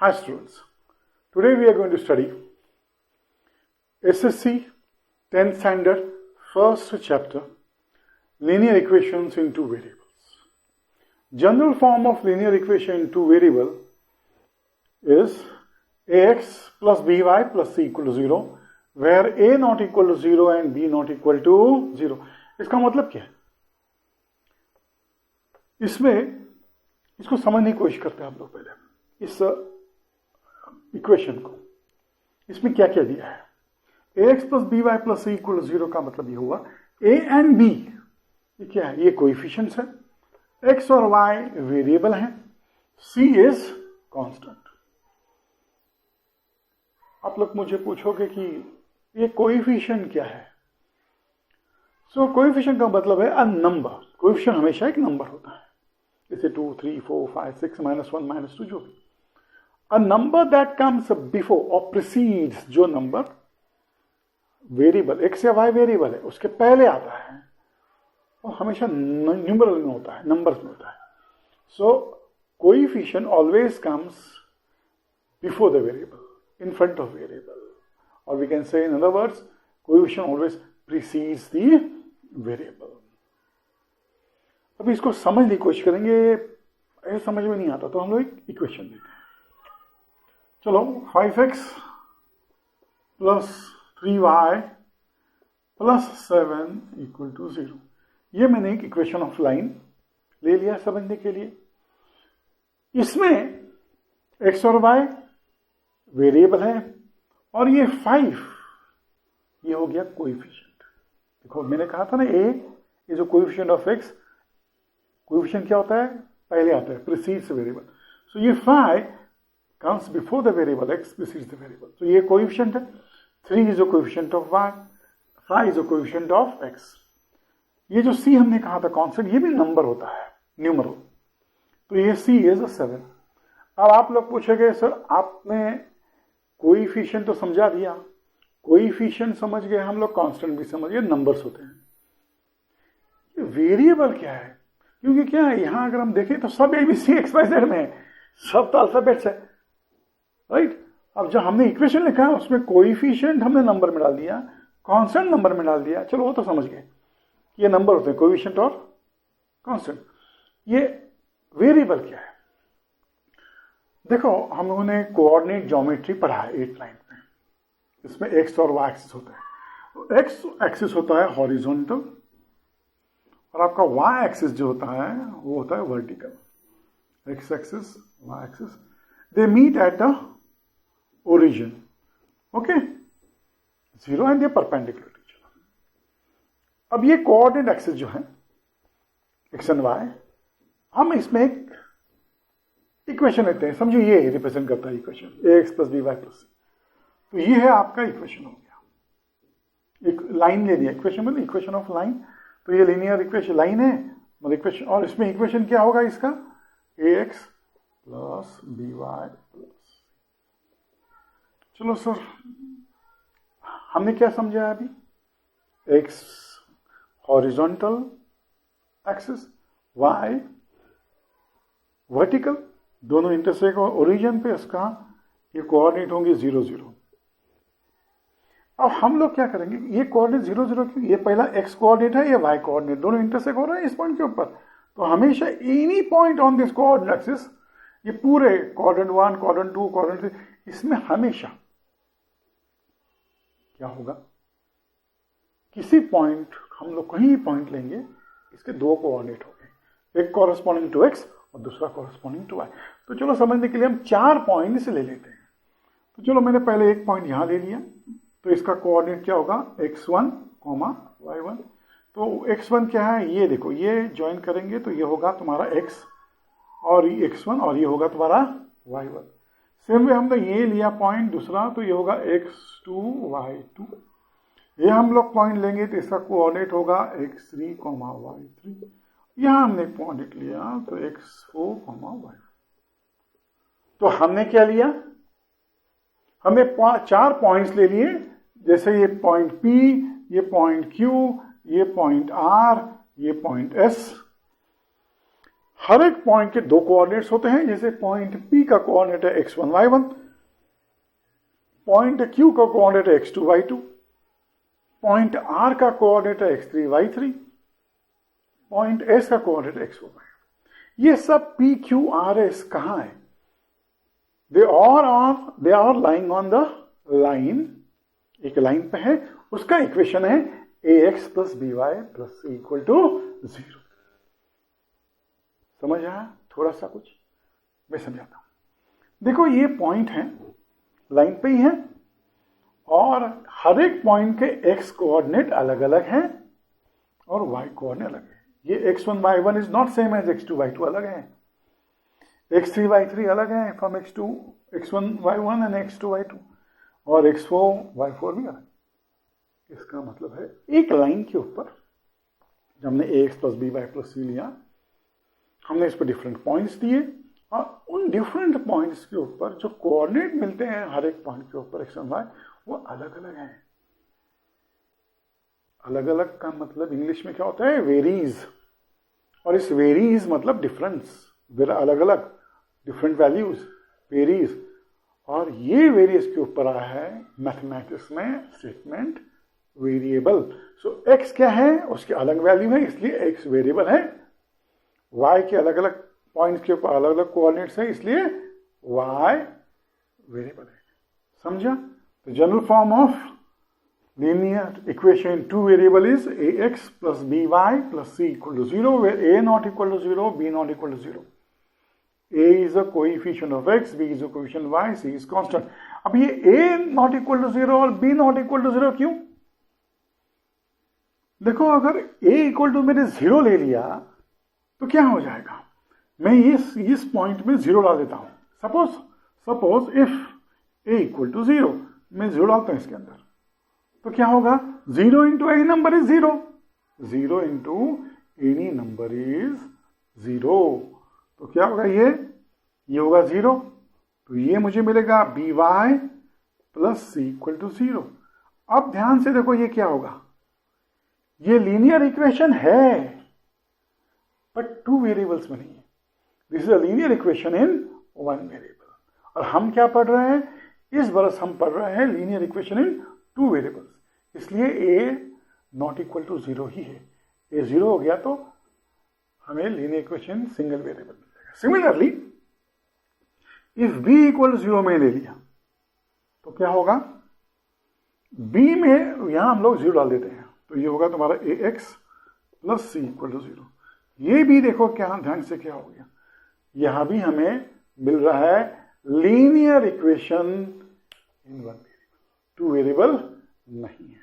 Hi students, today we are going to study SSC 10th standard first chapter linear equations in two variables. General form of linear equation in two variable is ax plus by plus c equal to 0 where a not equal to 0 and b not equal to 0. इसका मतलब क्या है? इसमें इसको समझने की कोशिश करते हैं आप लोग पहले इस इक्वेशन को. इसमें क्या क्या दिया है? ax plus b y plus c equal to 0 का मतलब ये हुआ a एंड b ये क्या है? ये कोएफिशिएंट्स है, x और y वेरिएबल हैं, c इज कांस्टेंट. आप लोग मुझे पूछोगे कि ये कोएफिशिएंट क्या है? सो कोएफिशिएंट का मतलब है अ नंबर. कोएफिशिएंट हमेशा एक नंबर होता है, जैसे 2, 3, 4, 5, 6, -1, -2 जो भी. A number that comes before or precedes जो नंबर वेरिएबल x या y वेरिएबल है उसके पहले आता है वो हमेशा न्यूमरल में होता है, नंबर्स में होता है. So coefficient always comes before the variable, in front of variable, or we can say in other words coefficient always precedes the variable. अभी इसको समझने की कोशिश करेंगे. ऐसे समझ में नहीं आता तो हम लोग एक इक्वेशन देते हैं. चलो 5x plus 3y plus 7 equal to 0. ये मैंने एक इक्वेशन ऑफ लाइन ले लिया समझने के लिए. इसमें x और y वेरिएबल है और ये 5 ये हो गया कोएफिशिएंट. देखो मैंने कहा था ना a is a coefficient of x. Coefficient क्या होता है? पहले आता है, प्रीसीड्स वेरिएबल. सो ये 5 comes before the variable x precedes the variable. So ये कोएफिशिएंट है. 3 is a coefficient of y, 5 is a coefficient of x. ये जो c हमने कहा था कांस्टेंट, ये भी नंबर होता है, न्यूमरल. तो ये c is 7. अब आप लोग पूछेंगे सर आपने कोएफिशिएंट तो समझा दिया, कोएफिशिएंट समझ गए हम लोग, कांस्टेंट भी समझ गए, नंबर्स होते हैं. ये वेरिएबल क्या है? क्योंकि क्या है यहां अगर हम देखें तो सब ABC XYZ में है, सब तो अल्फाबेट्स है, राइट. अब जो हमने इक्वेशन लिखा है उसमें कोएफिशिएंट हमने नंबर में डाल दिया, कांस्टेंट नंबर में डाल दिया. चलो वो तो समझ गए ये नंबर होते हैं, कोएफिशिएंट और कांस्टेंट. ये वेरिएबल क्या है? देखो हम लोगों ने कोऑर्डिनेट ज्योमेट्री पढ़ा है 8th 9th में. इसमें एक्स और वाई एक्सिस होता है. एक्स एक्सिस होता है हॉरिजॉन्टल और आपका वाई एक्सिस जो होता है वो होता है vertical. X axis y axis they meet at the origin, okay, 0 and they perpendicular to each other. अब ये कोऑर्डिनेट एक्सिस जो है एक्स एंड वाई, हम इसमें एक इक्वेशन लेते हैं. समझो ये रिप्रेजेंट करता है equation ax plus b y plus c. तो ये है आपका इक्वेशन हो गया. एक लाइन ले लिया, इक्वेशन मतलब इक्वेशन ऑफ लाइन. तो ये लीनियर इक्वेशन लाइन है मतलब इक्वेशन. और इसमें इक्वेशन क्या होगा इसका? ax plus b y plus. चलो सर हमने क्या समझा अभी? x horizontal axis, y vertical, दोनों इंटरसेक्ट और ओरिजिन पे इसका ये कोऑर्डिनेट होंगे 0, 0. अब हम लोग क्या करेंगे? ये कोऑर्डिनेट 0, 0 क्यों? ये पहला x कोऑर्डिनेट है, ये y कोऑर्डिनेट, दोनों इंटरसेक्ट हो रहे हैं इस पॉइंट के ऊपर. तो हमेशा any point on this coordinate axis, ये पूरे कोऑर्डिनेट 1, कोऑर्डिनेट 2, कोऑर्डिनेट 3, इसमें हमेशा क्या होगा? किसी पॉइंट हम लोग कहीं पॉइंट लेंगे, इसके दो कोऑर्डिनेट होंगे, एक कॉरेस्पॉन्डिंग टू x और दूसरा कॉरेस्पॉन्डिंग टू y. तो चलो समझने के लिए हम 4 पॉइंट ले लेते हैं. तो चलो मैंने पहले एक पॉइंट यहां ले लिया, तो इसका कोऑर्डिनेट क्या होगा? x1, y1. तो x1 क्या है? ये देखो, ये ज्वाइन करेंगे तो ये होगा तुम्हारा x और x1 और ये होगा तुम्हारा y1. सेम वे हमने ये लिया पॉइंट दूसरा, तो ये होगा x2, y2. ये हम लोग पॉइंट लेंगे तो इसका कोऑर्डिनेट होगा x3, y3. यहां हमने पॉइंट लिया तो x4, y4. तो हमने क्या लिया? हमने 4 पॉइंट्स ले लिए, जैसे ये पॉइंट P, ये पॉइंट Q, ये पॉइंट R, ये पॉइंट S. हर एक पॉइंट के दो कोऑर्डिनेट्स होते हैं, जैसे पॉइंट P का कोऑर्डिनेट है x1 y1, पॉइंट Q का कोऑर्डिनेट है x2 y2, पॉइंट R का कोऑर्डिनेट है x3 y3, पॉइंट S का कोऑर्डिनेट है x4 y4। ये सब P Q R S कहां है? They are lying on the line, एक लाइन पे है, उसका इक्वेशन है ax plus by plus c equal to 0। समझ आया? थोड़ा सा कुछ मैं समझाता हूं। देखो ये पॉइंट है, लाइन पे ही है, और हर एक पॉइंट के x कोऑर्डिनेट अलग अलग हैं और y कोऑर्डिनेट अलग है। ये x1 y1 is not same as x2 y2, अलग है। x3 y3 अलग है from x1 y1 and x2 y2, और x4 y4 भी अलग। इसका मतलब है एक लाइन के ऊपर हमने ax plus by plus c लिया, हमने इस पर डिफरेंट पॉइंट्स दिए, और उन डिफरेंट पॉइंट्स के ऊपर जो कोऑर्डिनेट मिलते हैं हर एक पॉइंट के ऊपर x और y, वो अलग अलग हैं। अलग अलग का मतलब इंग्लिश में क्या होता है? वेरीज। और इस वेरीज मतलब डिफरेंस, अलग अलग डिफरेंट वैल्यूज, वेरीज। और ये वेरियस के ऊपर आया है मैथमेटिक्स में स्टेटमेंट वेरिएबल। सो x क्या है? उसके अलग वैल्यू है, इसलिए x वेरिएबल है। y के अलग अलग पॉइंट्स के ऊपर अलग अलग कोऑर्डिनेट्स है, इसलिए y वेरिएबल है। समझा? तो general form of linear equation in two variable is ax plus by plus c equal to 0, where a not equal to 0, b not equal to 0. a is a coefficient of x, b is a coefficient of y, c is constant. अब ये a not equal to 0 और b not equal to 0 क्यों? देखो, अगर a equal to मैंने 0 ले लिया तो क्या हो जाएगा? मैं इस पॉइंट में 0 डाल देता हूं। Suppose if a equal to 0, मैं 0 डालता हूं इसके अंदर, तो क्या होगा? 0 into any number is 0, 0 into any number is 0। तो क्या होगा? ये होगा 0, तो ये मुझे मिलेगा by plus c equal to 0। अब ध्यान से देखो, ये क्या होगा? ये लीनियर इक्वेशन है, बट टू वेरिएबल्स में नहीं है। This is a linear equation in one variable. और हम क्या पढ़ रहे हैं? इस बरस हम पढ़ रहे हैं linear equation in two variables, इसलिए a नॉट इक्वल टू 0 ही है। a 0 हो गया तो हमें लीनियर इक्वेशन सिंगल वेरिएबल मिल जाएगा। Similarly if b equal to 0 में ले लिया तो क्या होगा? b में यहां हम लोग 0 डाल देते हैं, तो ये होगा तुम्हारा ax plus c equal to 0। ये भी देखो क्या ध्यान से क्या हो गया, यहां भी हमें मिल रहा है linear equation in one variable, two variable नहीं है।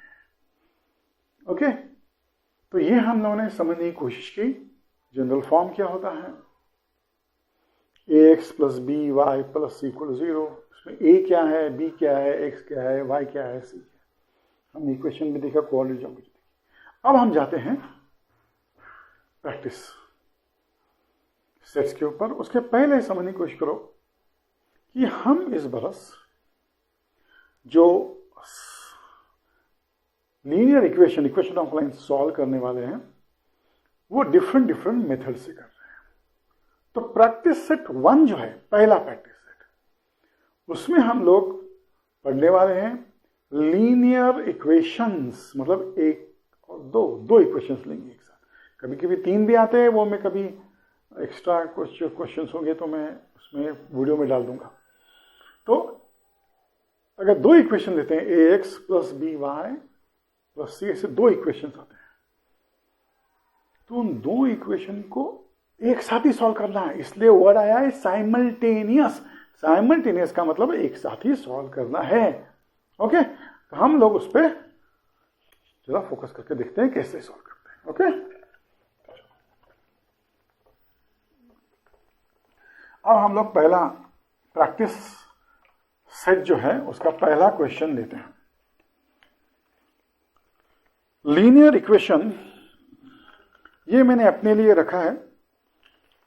ओके, तो ये हम लोगों ने समझने की कोशिश की जनरल फॉर्म क्या होता है, ax plus b y plus c equal to 0। इसमें a क्या है, b क्या है, x क्या है, y क्या है, c क्या है। हम इक्वेशन में देखा, कोऑर्डिनेट ज्योमेट्री देखी। अब हम जाते हैं प्रैक्टिस सेट्स के ऊपर। उसके पहले समझने की कोशिश करो कि हम इस बरस जो linear equation of line solve करने वाले हैं वो डिफरेंट मेथड से कर रहे हैं। तो प्रैक्टिस सेट 1 जो है, पहला प्रैक्टिस सेट, उसमें हम लोग पढ़ने वाले हैं लीनियर इक्वेशंस, मतलब एक और दो इक्वेशंस लेंगे एक साथ। कभी कभी 3 भी आते हैं, वो मैं कभी एक्स्ट्रा क्वेश्चंस होंगे तो मैं उसमें वीडियो में डाल दूंगा। तो अगर 2 इक्वेशन लेते हैं, ax plus by plus c, ऐसे 2 इक्वेशंस आते हैं, तो उन 2 इक्वेशन को एक साथ ही सॉल्व करना है। इसलिए वर्ड आया है साइमल्टेनियस। साइमल्टेनियस का मतलब एक साथ ही सॉल्व करना है। ओके, तो हम लोग उस पर जरा फोकस करके देखते हैं कैसे सॉल्व करते हैं। ओके, अब हम लोग पहला प्रैक्टिस सेट जो है उसका पहला क्वेश्चन लेते हैं। लीनियर इक्वेशन ये मैंने अपने लिए रखा है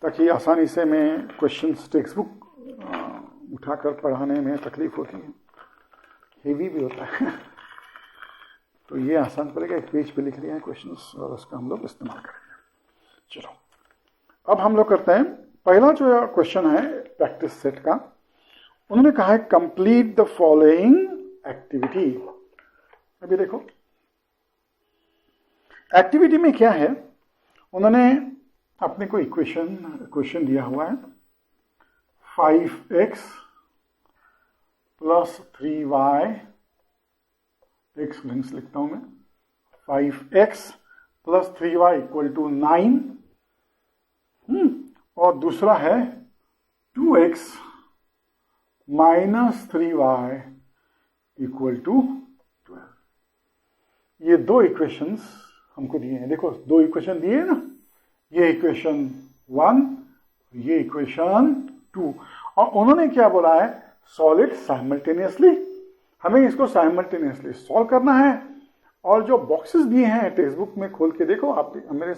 ताकि आसानी से मैं क्वेश्चंस टेक्स्ट बुक उठाकर पढ़ाने में तकलीफ होती है, हेवी भी होता है। तो ये आसान पड़ेगा, एक पेज पे लिख रहे हैं क्वेश्चंस और उसका हम लोग इस्तेमाल करेंगे। चलो, अब हम लोग करते हैं पहला जो क्वेश्चन है प्रैक्टिस सेट का। उन्होंने कहा है कंप्लीट द फॉलोइंग एक्टिविटी। अभी देखो एक्टिविटी में क्या है, उन्होंने अपने को क्वेश्चन दिया हुआ है 5x plus 3y, x links लिखता हूं मैं, 5x plus 3y equal to 9, और दूसरा है 2x minus 3y equal to 12। ये दो इक्वेशंस हमको दिए हैं। देखो दो इक्वेशन दिए हैं ना, ये इक्वेशन 1, ये इक्वेशन 2, और उन्होंने क्या बोला है सॉल्व इट साइमल्टेनियसली। हमें इसको साइमल्टेनियसली सॉल्व करना है। और जो बॉक्सेस दिए हैं टेक्स्ट बुक में खोल के देखो आप। मेरे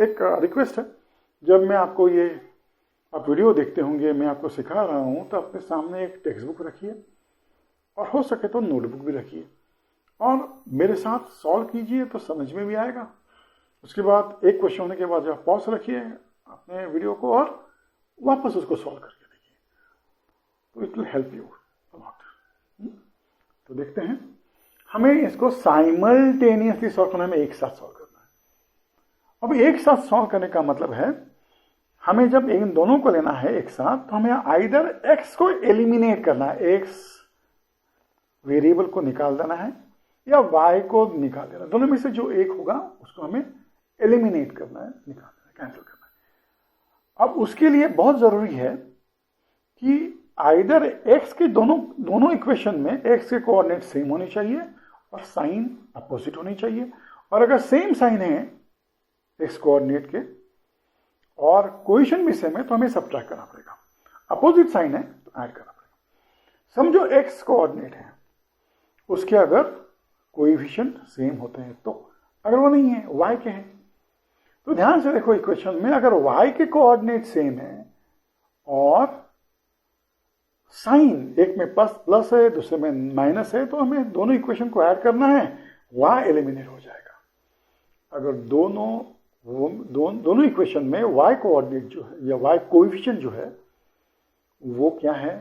एक रिक्वेस्ट है, जब मैं आपको ये आप वीडियो देखते होंगे, मैं आपको सिखा रहा हूं, तो अपने सामने एक टेक्स्ट बुक रखिए और हो सके तो नोटबुक भी रखिए और मेरे साथ सॉल्व कीजिए तो समझ में भी आएगा। उसके बाद एक क्वेश्चन होने के बाद आप पॉज रखिए अपने वीडियो को और वापस उसको सॉल्व करके देखिए, तो it will help you a lot. तो देखते हैं, हमें इसको साइमल्टेनियसली सॉल्व करना है, हमें एक साथ सॉल्व करना है। अब एक साथ सॉल्व करने का मतलब है हमें जब इन दोनों को लेना है एक साथ, तो हमें आइदर x को एलिमिनेट करना है, x वेरिएबल को निकाल देना है, या y को निकाल देना है। दोनों में से जो एक होगा उसको हमें एलिमिनेट करना है, निकाल देना है, कैंसिल करना है। अब उसके लिए बहुत जरूरी है कि आइदर x के दोनों इक्वेशन में x के कोऑर्डिनेट सेम होने चाहिए और साइन अपोजिट होनी चाहिए, और अगर सेम साइन है x कोऑर्डिनेट के और कोएफिशिएंट भी सेम है तो हमें सब्ट्रैक्ट करना पड़ेगा। अपोजिट साइन है तो ऐड करना पड़ेगा। समझो x कोऑर्डिनेट है, उसके अगर कोएफिशिएंट सेम होते हैं तो, अगर वो नहीं है y के हैं तो ध्यान से देखो इक्वेशन में, अगर y के कोऑर्डिनेट सेम है और साइन एक में प्लस है दूसरे में माइनस है, तो हमें दोनों इक्वेशन को ऐड करना है, y एलिमिनेट हो जाएगा। अगर दोनों इक्वेशन में y कोऑर्डिनेट जो है या y कोएफिशिएंट जो है वो क्या है,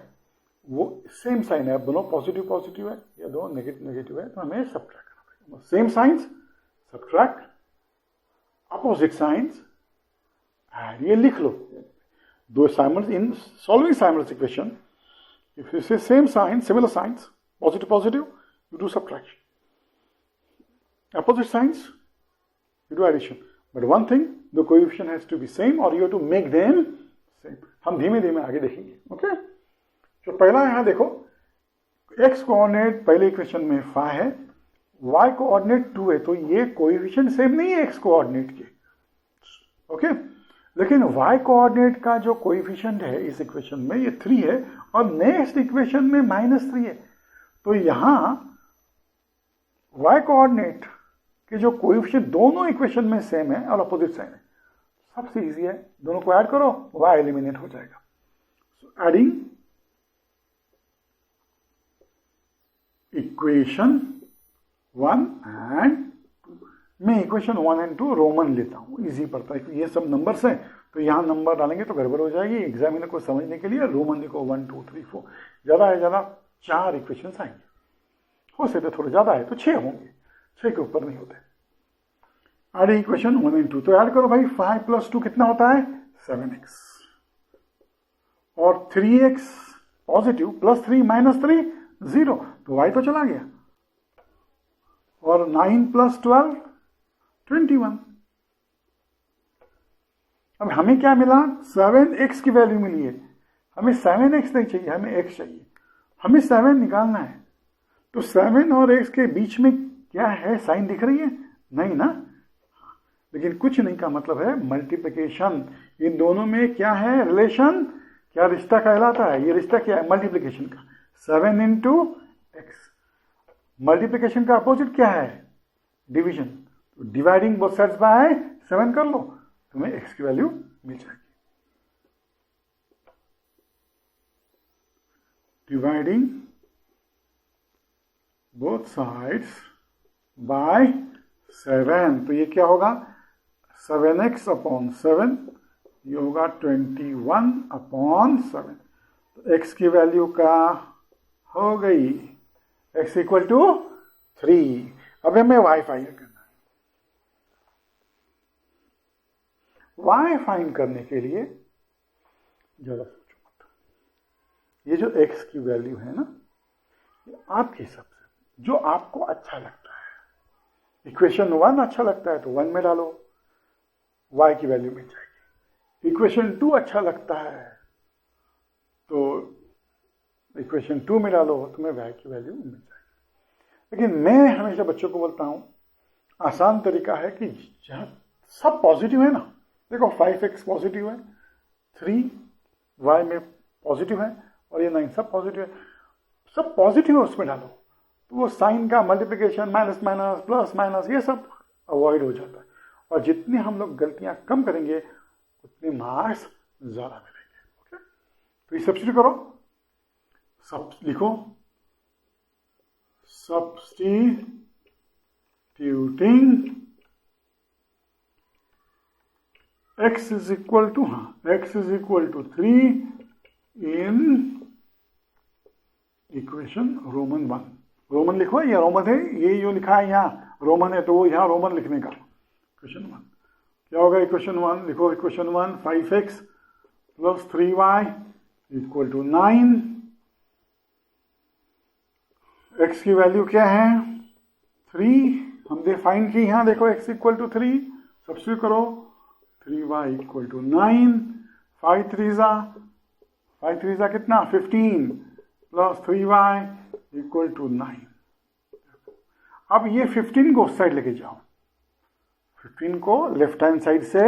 वो सेम साइन है, दोनों पॉजिटिव पॉजिटिव है या दोनों नेगेटिव नेगेटिव है, तो हमें सब्ट्रैक्ट करना पड़ेगा। Same signs subtract, opposite signs add. ये लिख लो, दो simultaneous in solving simultaneous equation, if you see same sign similar signs positive positive you do subtraction, opposite signs you do addition, but one thing the coefficient has to be same or you have to make them same। हम धीमे धीमे आगे देखेंगे। Okay, तो पहला यहां देखो x coordinate पहले इक्वेशन में 5 है, y कोऑर्डिनेट 2 है, तो ये कोएफिशिएंट सेम नहीं है x कोऑर्डिनेट के। ओके, लेकिन y कोऑर्डिनेट का जो कोएफिशिएंट है इस इक्वेशन में ये 3 है और नेक्स्ट इक्वेशन में -3 है, तो यहां y कोऑर्डिनेट कि जो कोएफिशिएंट दोनों इक्वेशन में सेम है और अपोजिट साइन है, सबसे इजी है, दोनों को ऐड करो y एलिमिनेट हो जाएगा। सो एडिंग इक्वेशन 1 एंड 2, मैं इक्वेशन 1 एंड 2 रोमन लेता हूं, इजी पड़ता है, ये सब नंबर्स हैं तो यहां नंबर डालेंगे तो गड़बड़ हो जाएगी। एग्जामिनर को समझने के लिए रोमन लिखो 1 2 3 4, ज्यादा है ज्यादा 4 इक्वेशन आएंगे, हो सकते थोड़े ज्यादा है तो 6 होंगे, 6 के ऊपर नहीं होते। एडिंग इक्वेशन 1 एंड 2, तो ऐड करो भाई, 5 प्लस 2 कितना होता है 7x, और 3x पॉजिटिव प्लस 3 माइनस 3 0, तो y तो चला गया, और 9 प्लस 12 21। अब हमें क्या मिला, 7x की वैल्यू मिली है, हमें 7x नहीं चाहिए, हमें x चाहिए, हमें 7 निकालना है, तो 7 और x के बीच में क्या है, साइन दिख रही है नहीं ना, लेकिन कुछ नहीं का मतलब है मल्टीप्लिकेशन। इन दोनों में क्या है रिलेशन, क्या रिश्ता कहलाता है, ये रिश्ता क्या है मल्टीप्लिकेशन का, 7 इंटू एक्स। मल्टीप्लिकेशन का अपोजिट क्या है डिवीजन, तो डिवाइडिंग बोथ साइड्स बाय 7 कर लो, तुम्हें x की वैल्यू मिल जाएगी। डिवाइडिंग बोथ साइड्स बाय 7, तो ये क्या होगा 7x अपॉन 7 ये होगा 21/7। तो x की वैल्यू का हो गई x इक्वल टू 3। अब हमें y फाइंड करना है। y फाइंड करने के लिए ज्यादा सोचो मत, ये जो x की वैल्यू है ना, ये आपके हिसाब से जो आपको अच्छा लगता है। इक्वेशन 1 अच्छा लगता है तो 1 में डालो, y की वैल्यू मिल जाएगी। इक्वेशन 2 अच्छा लगता है तो इक्वेशन 2 में डालो, तुम्हें y की वैल्यू मिल जाएगी। लेकिन मैं हमेशा बच्चों को बोलता हूं, आसान तरीका है कि जहां सब पॉजिटिव है ना, देखो 5x पॉजिटिव है, 3y में पॉजिटिव है और ये 9 सब पॉजिटिव है, सब पॉजिटिव है, उसमें डालो तो वो साइन का multiplication, minus minus, plus minus, ये सब अवॉइड हो जाता है। और जितनी हम लोग गलतियां कम करेंगे उतने मार्क्स ज्यादा मिलेंगे। ओके, तो ये सब्स्टिट्यूट करो, सब लिखो, substituting x is equal to, x is equal to 3 in equation roman 1। Roman लिखो, ये रोमन है, ये जो लिखा है यहाँ रोमन है तो वो यहाँ रोमन लिखने का। इक्वेशन 1 क्या होगा? इक्वेशन 1 लिखो, equation 1 5x plus 3y equal to 9। x की वैल्यू क्या है? 3। हमने फाइंड की, यहाँ देखो x इक्वल टू 3, सब्स्टिट्यूट करो, 3y इक्वल टू 9, 5 3 कितना? 15 प्लस 3y इक्वल टू 9। अब ये 15 को उस साइड लेके जाओ, 15 को लेफ्ट हैंड साइड से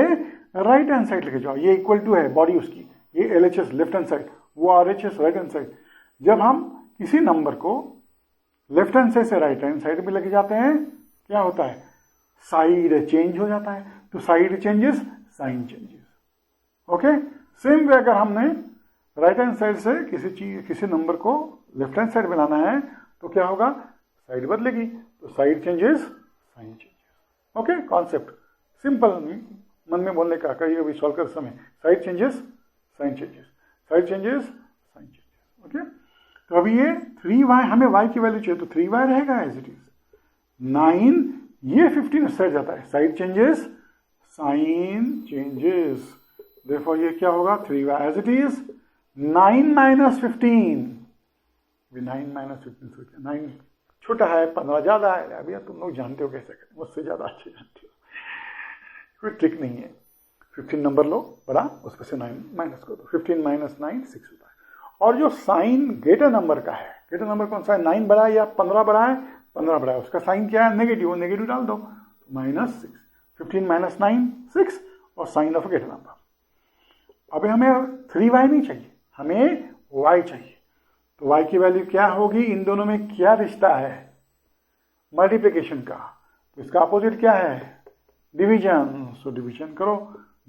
राइट हैंड साइड लेके जाओ। ये इक्वल टू है बॉडी उसकी, ये LHS लेफ्ट हैंड साइड, वो RHS राइट हैंड साइड। जब हम किसी नंबर को लेफ्ट हैंड साइड से राइट हैंड साइड में लेके जाते हैं, क्या होता है? साइड चेंज हो जाता है। तो side changes, sign changes. Okay, same way अगर हमने राइट हैंड साइड से किसी नंबर को लेफ्ट हैंड साइड में लाना है तो क्या होगा? साइड बदलेगी, तो side changes, sign changes. Okay, concept simple, मन में बोलने का, कहीं कभी सॉल्व कर समय, side changes, sign changes, side changes, sign changes. Okay, तो अभी ये 3y, हमें y की वैल्यू चाहिए तो 3y रहेगा एज इट इज। 9, ये 15 उस साइड जाता है, साइड चेंजेस, साइन चेंजेस, देखो ये क्या होगा? 3y as it is. 9 minus 15, 9 minus 15, 9 छोटा है, 15 ज्यादा है। अभी तुम लोग जानते हो कैसे करें, मुझसे ज्यादा अच्छे जानते हो, कोई ट्रिक नहीं है। 15 नंबर लो बड़ा, उसमें से 9 माइनस कर दो, 15 माइनस 9 6 होता है। और जो साइन ग्रेटर नंबर का है, ग्रेटर नंबर कौन सा है? 9 बड़ा है या 15 बड़ा है? 15 बड़ा है, उसका साइन क्या है? नेगेटिव, वो नेगेटिव डाल दो, माइनस 6। 15 माइनस 9 6 और साइन ऑफ ग्रेटर नंबर। अभी हमें 3y नहीं चाहिए, हमें y चाहिए। तो y की वैल्यू क्या होगी? इन दोनों में क्या रिश्ता है? मल्टीप्लिकेशन का। तो इसका अपोजिट क्या है? डिवीजन। सो डिवीजन करो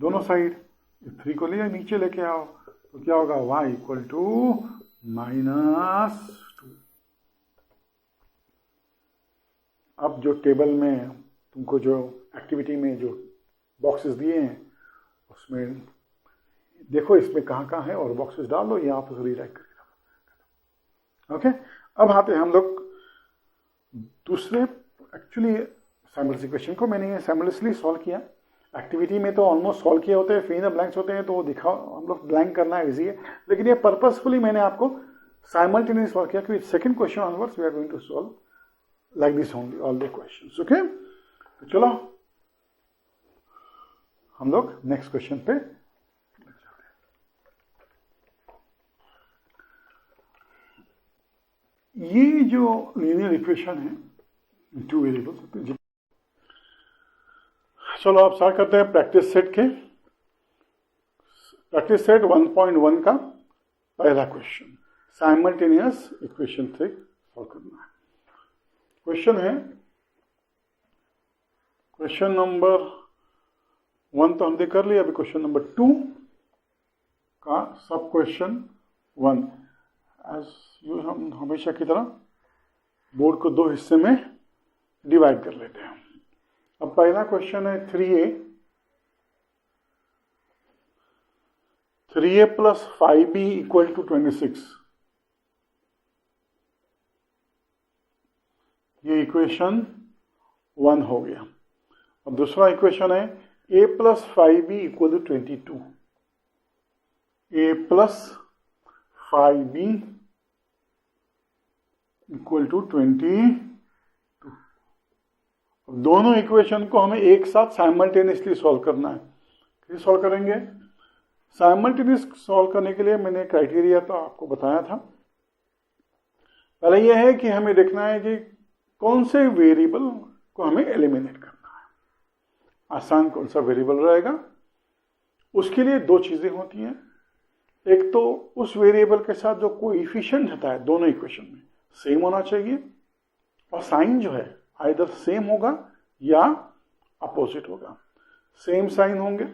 दोनों साइड, 3 को ले नीचे लेके आओ, तो क्या होगा? y equal to -2। अब जो टेबल में तुमको जो एक्टिविटी में जो बॉक्सेस दिए हैं उसमें देखो इसमें कहाँ कहाँ है और बॉक्सेस डाल दो, यहाँ पर रीराइट करके डालो। ओके, अब आते हैं हम लोग दूसरे, एक्चुअली साइमल्टेनियस इक्वेशन को मैंने साइमल्टेनियसली सॉल्व किया। एक्टिविटी में तो ऑलमोस्ट सॉल्व किए होते हैं, फिल इन द ब्लैंक्स होते हैं तो दिखाओ, हम लोग ब्लैंक करना इजी है, लेकिन ये पर्पसफुली मैंने आपको साइमल्टेनियसली सॉल्व किया क्योंकि second question onwards we are going to solve like this only all the questions. Okay, तो चलो हम लोग नेक्स्ट क्वेश्चन पे ये जो लीनियर इक्वेशन है 2 वेरिएबल्स। चलो आप स्टार्ट करते हैं प्रैक्टिस सेट के। प्रैक्टिस सेट 1.1 का पहला क्वेश्चन, साइमल्टेनियस इक्वेशन से सॉल्व करना है। क्वेश्चन है, क्वेश्चन नंबर 1 तो हमने कर लिया, अभी क्वेश्चन नंबर 2 का सब क्वेश्चन 1। एज यू हम हमेशा की तरह बोर्ड को 2 हिस्से में डिवाइड कर लेते हैं। अब पहला क्वेश्चन है 3a, 3a plus 5b equal to 26, ये इक्वेशन 1 हो गया। और दूसरा इक्वेशन है a plus 5b equal to 22, a plus 5b equal to 22। दोनों इक्वेशन को हमें एक साथ साइमल्टेनियसली सॉल्व करना है। कैसे सॉल्व करेंगे? साइमल्टेनियस सॉल्व करने के लिए मैंने क्राइटेरिया तो आपको बताया था। पहले यह है कि हमें देखना है कि कौन से वेरिएबल को हमें एलिमिनेट करना है, आसान कौन सा वेरिएबल रहेगा। उसके लिए दो चीजें होती हैं। एक तो उस वेरिएबल के साथ जो कोएफिशिएंट होता है दोनों इक्वेशन में सेम होना चाहिए, और साइन जो है आइदर सेम होगा या अपोजिट होगा। सेम साइन होंगे,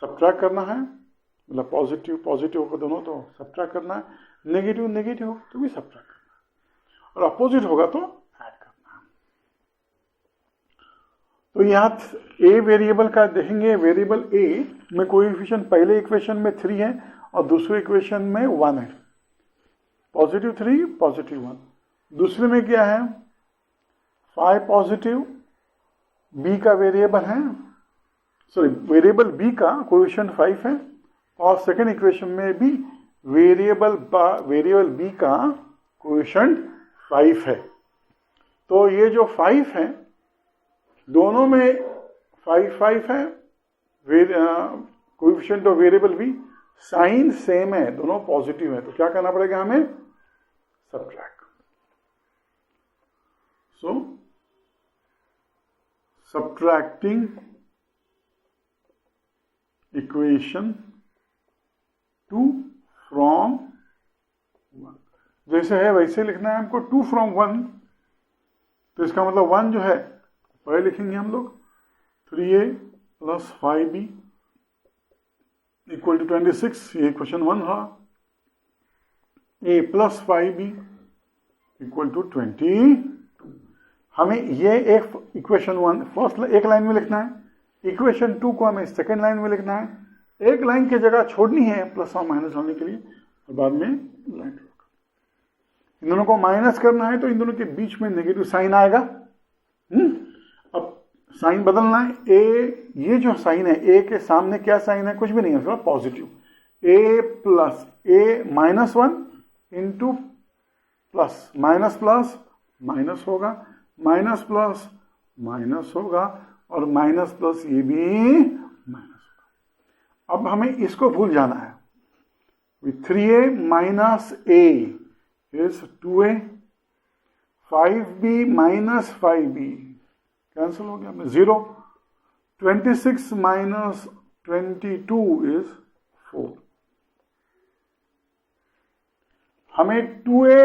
सब्ट्रैक्ट करना है, मतलब पॉजिटिव पॉजिटिव को दोनों तो सब्ट्रैक्ट करना है, नेगेटिव नेगेटिव हो तो भी सब्ट्रैक्ट करना है, और अपोजिट होगा तो ऐड करना है। तो यहाँ ए वेरिएबल का देखेंगे। वेरिएबल ए में कोएफिशिएंट पहले इक्वेशन में 3 है और दूसरे इक्वेशन में 1 है, पॉजिटिव 3 पॉजिटिव 1। दूसरे में क्या है? 5 पॉजिटिव, बी का वेरिएबल है, सॉरी वेरिएबल बी का कोएफिशिएंट 5 है, और सेकेंड इक्वेशन में भी वेरिएबल बी का कोएफिशिएंट 5 है। तो ये जो 5 है दोनों में 5 5 है, coefficient of variable b, sign same है, दोनों पॉजिटिव है, तो क्या करना पड़ेगा हमें? Subtract. So subtracting equation 2 from 1, जैसे है वैसे लिखना है हमको। 2 from 1, तो इसका मतलब 1 जो है पहले लिखेंगे हम लोग 3a plus 5b equal to 26, ये इक्वेशन 1 रहा। a plus 5b equal to 20। हमें ये एक इक्वेशन 1 फर्स्ट एक लाइन में लिखना है, इक्वेशन 2 को हमें सेकेंड लाइन में लिखना है। एक लाइन की जगह छोड़नी है प्लस और माइनस होने के लिए, और बाद में लाइन। इन दोनों को माइनस करना है तो इन दोनों के बीच में नेगेटिव साइन आएगा। अब साइन बदलना है। ए, ये जो साइन है ए के सामने क्या साइन है? कुछ भी नहीं है, positive. A plus a minus 1 into plus plus minus होगा, माइनस प्लस माइनस होगा, और माइनस प्लस ये भी माइनस होगा। अब हमें इसको भूल जाना है। 3a minus a is 2a, 5b minus 5b cancel हो गया, 0। 26 माइनस 22 इज 4। हमें 2a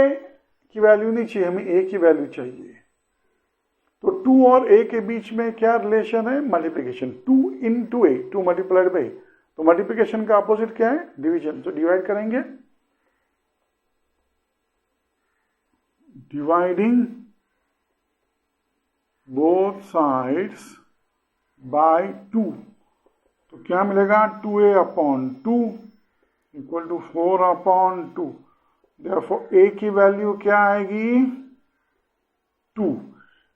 की वैल्यू नहीं चाहिए, हमें a की वैल्यू चाहिए। तो 2 और a के बीच में क्या रिलेशन है? Multiplication. 2 into a, 2 multiplied by, तो मल्टीप्लिकेशन का अपोजिट क्या है? डिवीजन। तो डिवाइड करेंगे, डिवाइडिंग बोथ साइड्स बाय 2, तो क्या मिलेगा? 2a upon 2 equal to 4 upon 2। Therefore a की वैल्यू क्या आएगी? 2।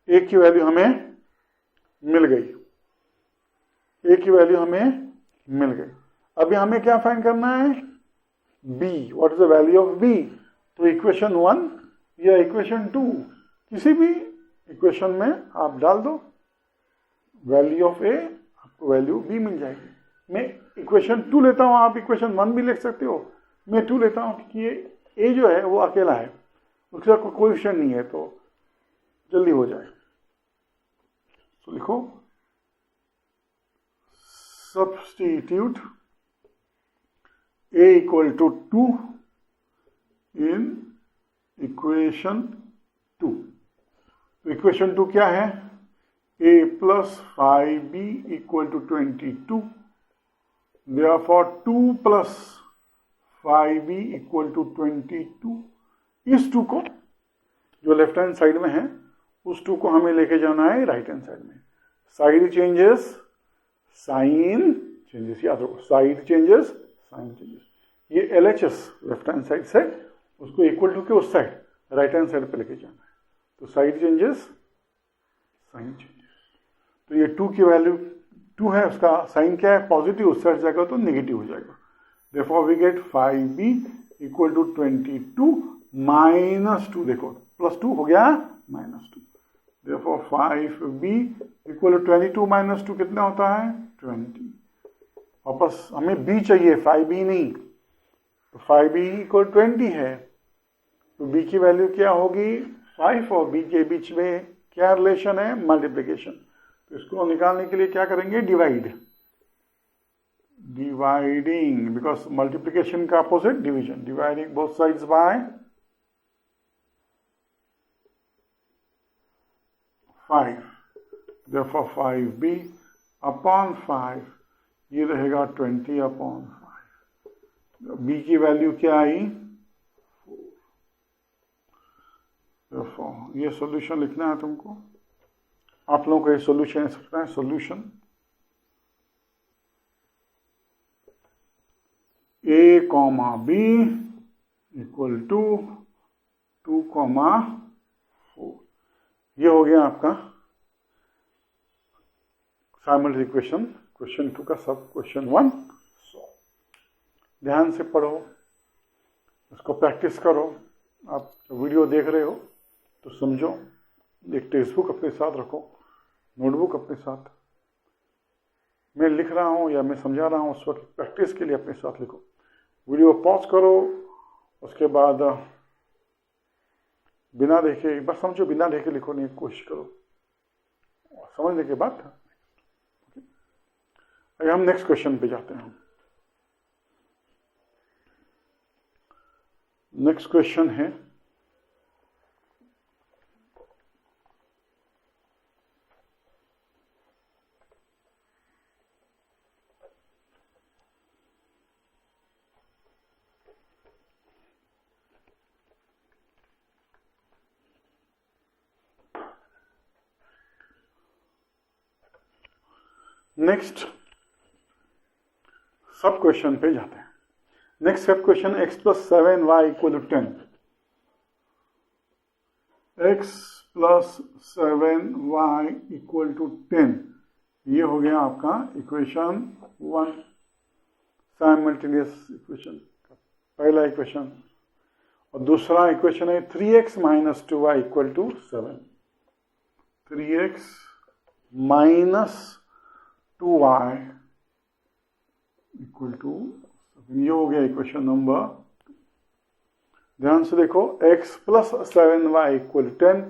a की वैल्यू हमें मिल गई, a की वैल्यू हमें मिल गई। अभी हमें क्या फाइंड करना है? b, what is the value of b? तो इक्वेशन 1 या इक्वेशन 2, किसी भी इक्वेशन में आप डाल दो वैल्यू ऑफ a, आपको वैल्यू b मिल जाएगी। मैं इक्वेशन 2 लेता हूं, आप इक्वेशन 1 भी लिख सकते हो। मैं 2 लेता हूं क्योंकि ये a जो है वो अकेला है, उसका कोई कोएफिशिएंट नहीं है, तो जल्दी हो जाए। तो लिखो, substitute a equal to 2 in equation 2। तो इक्वेशन 2 क्या है? a plus 5b equal to 22। Therefore 2 plus 5b equal to 22। इस 2 को जो लेफ्ट हैंड साइड में है, उस 2 को हमें लेके जाना है राइट हैंड साइड में। साइड चेंजेस, साइन चेंजेस, याद रखो, साइड चेंजेस साइन चेंजेस। ये LHS लेफ्ट हैंड साइड से उसको इक्वल टू के उस साइड राइट हैंड साइड पे लेके जाना है, तो साइड चेंजेस साइन चेंजेस। तो ये 2 की वैल्यू 2 है, उसका साइन क्या है पॉजिटिव, उस साइड जाएगा तो नेगेटिव हो जाएगा। Therefore we get 5b equal to 22 minus 2, देखो प्लस 2 हो गया minus 2। Therefore 5b equal to 22 minus 2 कितना होता है 20। वापस हमें b चाहिए 5b नहीं, तो 5b इक्वल 20 है, तो b की वैल्यू क्या होगी 5 और b के बीच में क्या रिलेशन है मल्टीप्लिकेशन। तो इसको निकालने के लिए क्या करेंगे डिवाइडिंग, बिकॉज मल्टीप्लिकेशन का opposite division, dividing both sides bye 5, therefore 5b upon 5, ये रहेगा 20 अपॉन 5। b की वैल्यू क्या आई 4। therefore ये सॉल्यूशन लिखना है तुमको, आप लोगों को ये सॉल्यूशन सकता है। Solution a comma b equal to 2 comma 4। ये हो गया आपका साइमल्टेनियस इक्वेशन, क्वेश्चन 2 का सब क्वेश्चन 1 सॉल्व। ध्यान से पढ़ो, उसको प्रैक्टिस करो। आप वीडियो देख रहे हो तो समझो, एक टेक्स्ट बुक अपने साथ रखो, नोटबुक अपने साथ, मैं लिख रहा हूँ या मैं समझा रहा हूँ उस वक्त प्रैक्टिस के लिए अपने साथ लिखो। वीडियो पॉज करो, उसके बाद बिना देखे एक बार समझो, बिना देखे लिखो नहीं, कोशिश करो समझने के बाद। अगर हम नेक्स्ट क्वेश्चन पे जाते हैं, नेक्स्ट क्वेश्चन है नेक्स्ट सब क्वेश्चन पे जाते हैं। Next sub question x plus 7y equal to 10, x plus 7y equal to 10, ये हो गया आपका इक्वेशन 1, साइमल्टेनियस इक्वेशन पहला इक्वेशन। और दूसरा इक्वेशन है 3x minus 2y equal to 7, 3x minus 2y equal to, ये हो गया इक्वेशन नंबर। ध्यान से देखो, x plus 7y equal 10,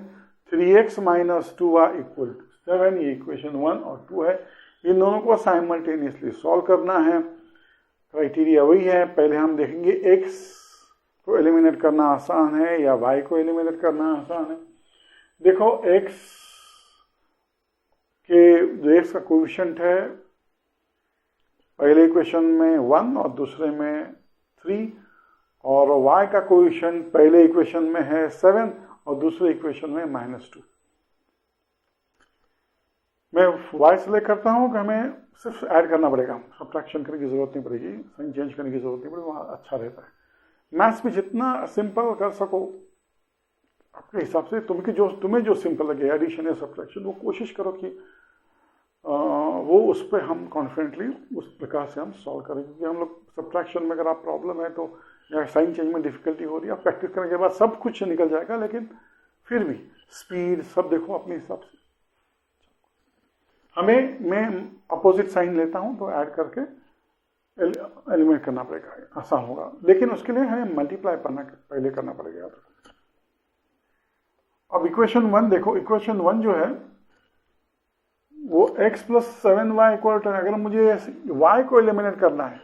3x minus 2y equal 7, ये इक्वेशन 1 और 2 है। इन दोनों को साइमल्टेनियसली सॉल्व करना है। क्राइटेरिया वही है, पहले हम देखेंगे x को एलिमिनेट करना आसान है या y को एलिमिनेट करना आसान है। देखो x के जो x का कोएफिशिएंट है पहले इक्वेशन में 1 और दूसरे में 3, और y का कोएफिशिएंट पहले इक्वेशन में है 7 और दूसरे इक्वेशन में -2। मैं y सेलेक्ट करता हूं कि हमें सिर्फ ऐड करना पड़ेगा, सब्ट्रैक्शन करने की जरूरत नहीं पड़ेगी, साइन चेंज करने की जरूरत नहीं पड़ेगी, वहां अच्छा रहता है। मैथ्स में जितना सिंपल कर सको अपने हिसाब से, तुम्हें जो सिंपल लगे एडिशन या सब्ट्रैक्शन, वो कोशिश करो कि वो उस पर हम कॉन्फिडेंटली उस प्रकार से हम सॉल्व करें। क्योंकि हम लोग सब्ट्रैक्शन में अगर आप प्रॉब्लम है तो या साइन चेंज में डिफिकल्टी हो रही है, प्रैक्टिस करने के बाद सब कुछ निकल जाएगा, लेकिन फिर भी स्पीड सब देखो अपने हिसाब से। मैं अपोजिट साइन लेता हूं तो ऐड करके एलिमिनेट करना पड़ेगा, आसान होगा, लेकिन उसके लिए हमें मल्टीप्लाई पहले करना पड़ेगा। अब इक्वेशन 1 देखो, इक्वेशन 1 जो है वो x plus 7y equal to, अगर मुझे y को एलिमिनेट करना है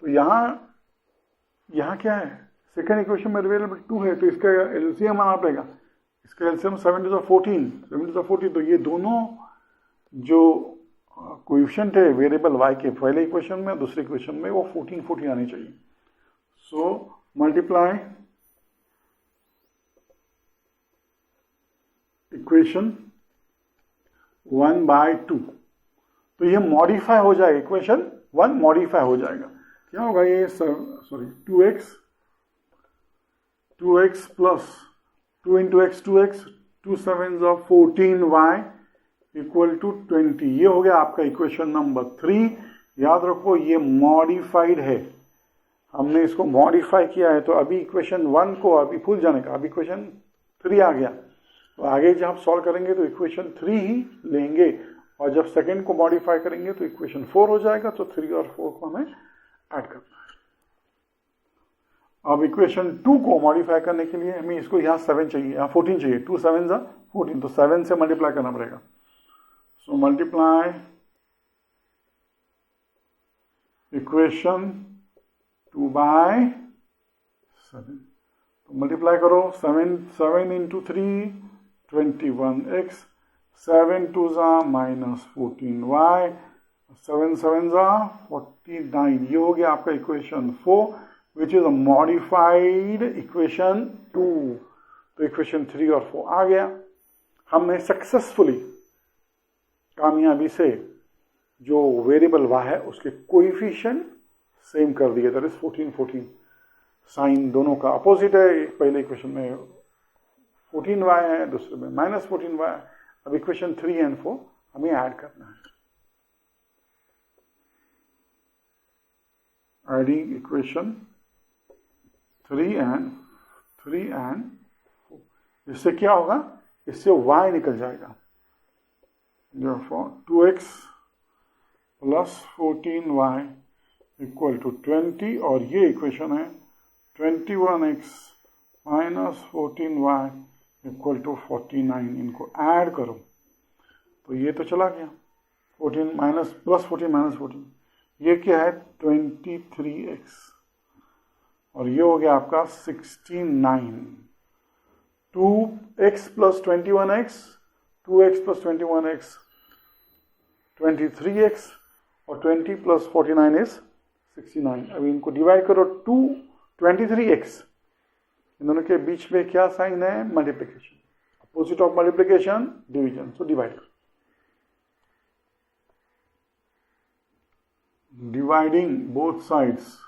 तो यहाँ क्या है, सेकेंड इक्वेशन में अवेलेबल 2 है, तो इसका एलसीएम आना पड़ेगा। इसका एलसीएम 7 टू द 14, तो ये दोनों जो कोएफिशिएंट है वेरिएबल y के पहले इक्वेशन में दूसरे इक्वेशन में, वो 14 आनी चाहिए। सो मल्टीप्लाई इक्वेशन 1/2, तो ये मॉडिफाई हो जाएगा, इक्वेशन 1 मॉडिफाई हो जाएगा। क्या होगा ये, sorry 2x plus 2 into x 2x, 2 7 14y equal to 20। ये हो गया आपका इक्वेशन नंबर 3। याद रखो ये मॉडिफाइड है, हमने इसको मॉडिफाई किया है। तो अभी इक्वेशन 1 को अभी भूल जाने का, अभी इक्वेशन 3 आ गया। तो आगे जब आप सॉल्व करेंगे तो इक्वेशन 3 ही लेंगे, और जब सेकंड को मॉडिफाई करेंगे तो इक्वेशन 4 हो जाएगा। तो 3 और 4 को हमें ऐड करना है। अब इक्वेशन 2 को मॉडिफाई करने के लिए हमें इसको यहाँ 7 चाहिए, यहाँ 14 चाहिए। 2 7 14, तो 7 से मल्टीप्लाई करना पड़ेगा। So multiply equation 2 by 7। तो मल्टीप्लाई करो, 7 इंटू 3 21x, 7 2 माइनस 14y, 7 7 49। ये हो गया आपका equation 4, which is a modified equation 2। तो इक्वेशन 3 और 4 आ गया। हमने सक्सेसफुली, कामयाबी से, जो वेरिएबल y है उसके कोएफिशिएंट सेम कर दिए, दैट इज 14 14। साइन दोनों का अपोजिट है, पहले इक्वेशन में 14y है, दूसरे में माइनस 14y। अब इक्वेशन 3 एंड 4 हमें ऐड करना है। एडिंग इक्वेशन 3 एंड 4, इससे क्या होगा, इससे y निकल जाएगा। Therefore 2x plus 14y equal to 20, और ये इक्वेशन है 21x minus 14y equal to 49। इनको ऐड करो तो ये तो चला गया, 14 माइनस प्लस 14 माइनस 14, ये क्या है 23x, और ये हो गया आपका 69। 2x plus 21x, 2x plus 21x 23x, और 20 प्लस 49 इज 69। अभी इनको डिवाइड करो, 23x, इन दोनों के बीच में क्या साइन है, multiplication. Opposite of multiplication division, so divide. Dividing both sides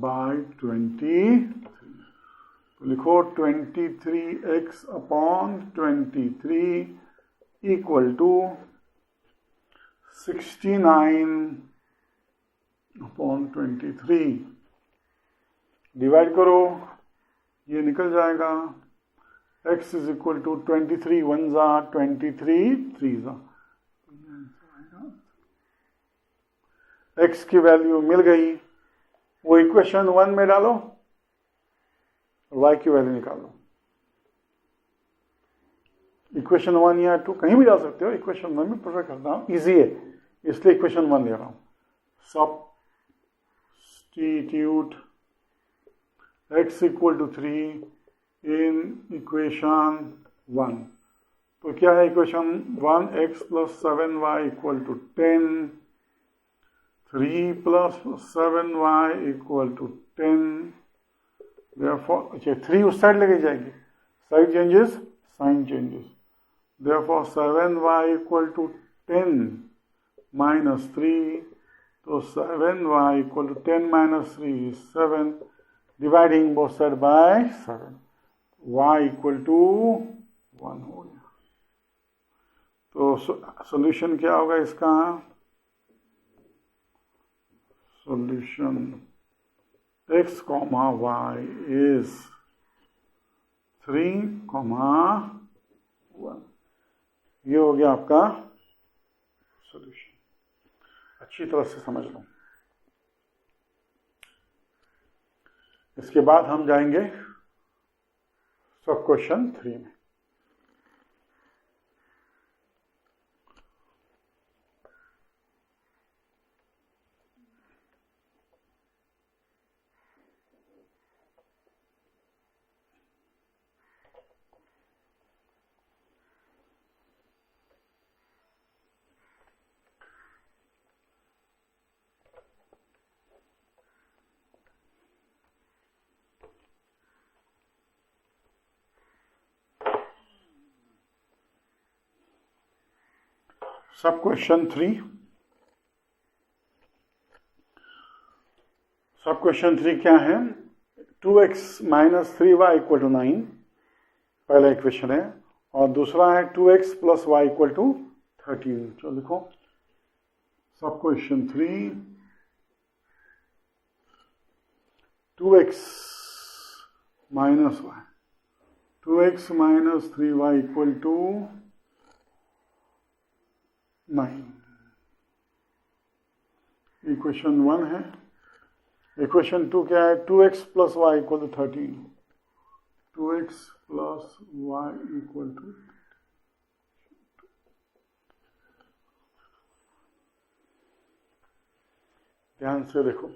by 23, तो लिखो 23x upon 23 equal to 69 upon 23। Divide करो, ये निकल जाएगा, x is equal to 23 1 23 3 x की वैल्यू मिल गई। वो इक्वेशन 1 में डालो, y की वैल्यू निकालो। इक्वेशन 1 या 2 कहीं भी डाल सकते हो, इक्वेशन 1 में प्रेफर करता हूं, इजी है इसलिए इक्वेशन 1 ले रहा हूं। Substitute x equal to 3 in equation 1। तो क्या है equation 1, x plus 7y equal to 10, 3 plus 7y equal to 10। Therefore, अच्छा 3 उस साइड लेके जाएंगे, side changes sign changes. Therefore 7y equal to 10 minus 3, तो 7y equal to 10 minus 3 is 7। Dividing both side by 7, y equal to 1 हो गया। तो solution क्या होगा इसका, सॉल्यूशन x, y is 3, 1। ये हो गया आपका सॉल्यूशन। अच्छी तरह से समझ लो। इसके बाद हम जाएंगे सब क्वेश्चन 3 में। सब क्वेश्चन 3 क्वेश्चन 3 क्या है? 2x minus 3y equal to 9 पहला इक्वेशन है, और दूसरा है 2x plus y equal to 13। चलो लिखो sub question 3, 2x minus y, 2x minus 3y equal to 9। Equation 1 है। इक्वेशन 2 क्या है? 2x plus y equal to 13, 2x plus y equal to, ध्यान से देखो,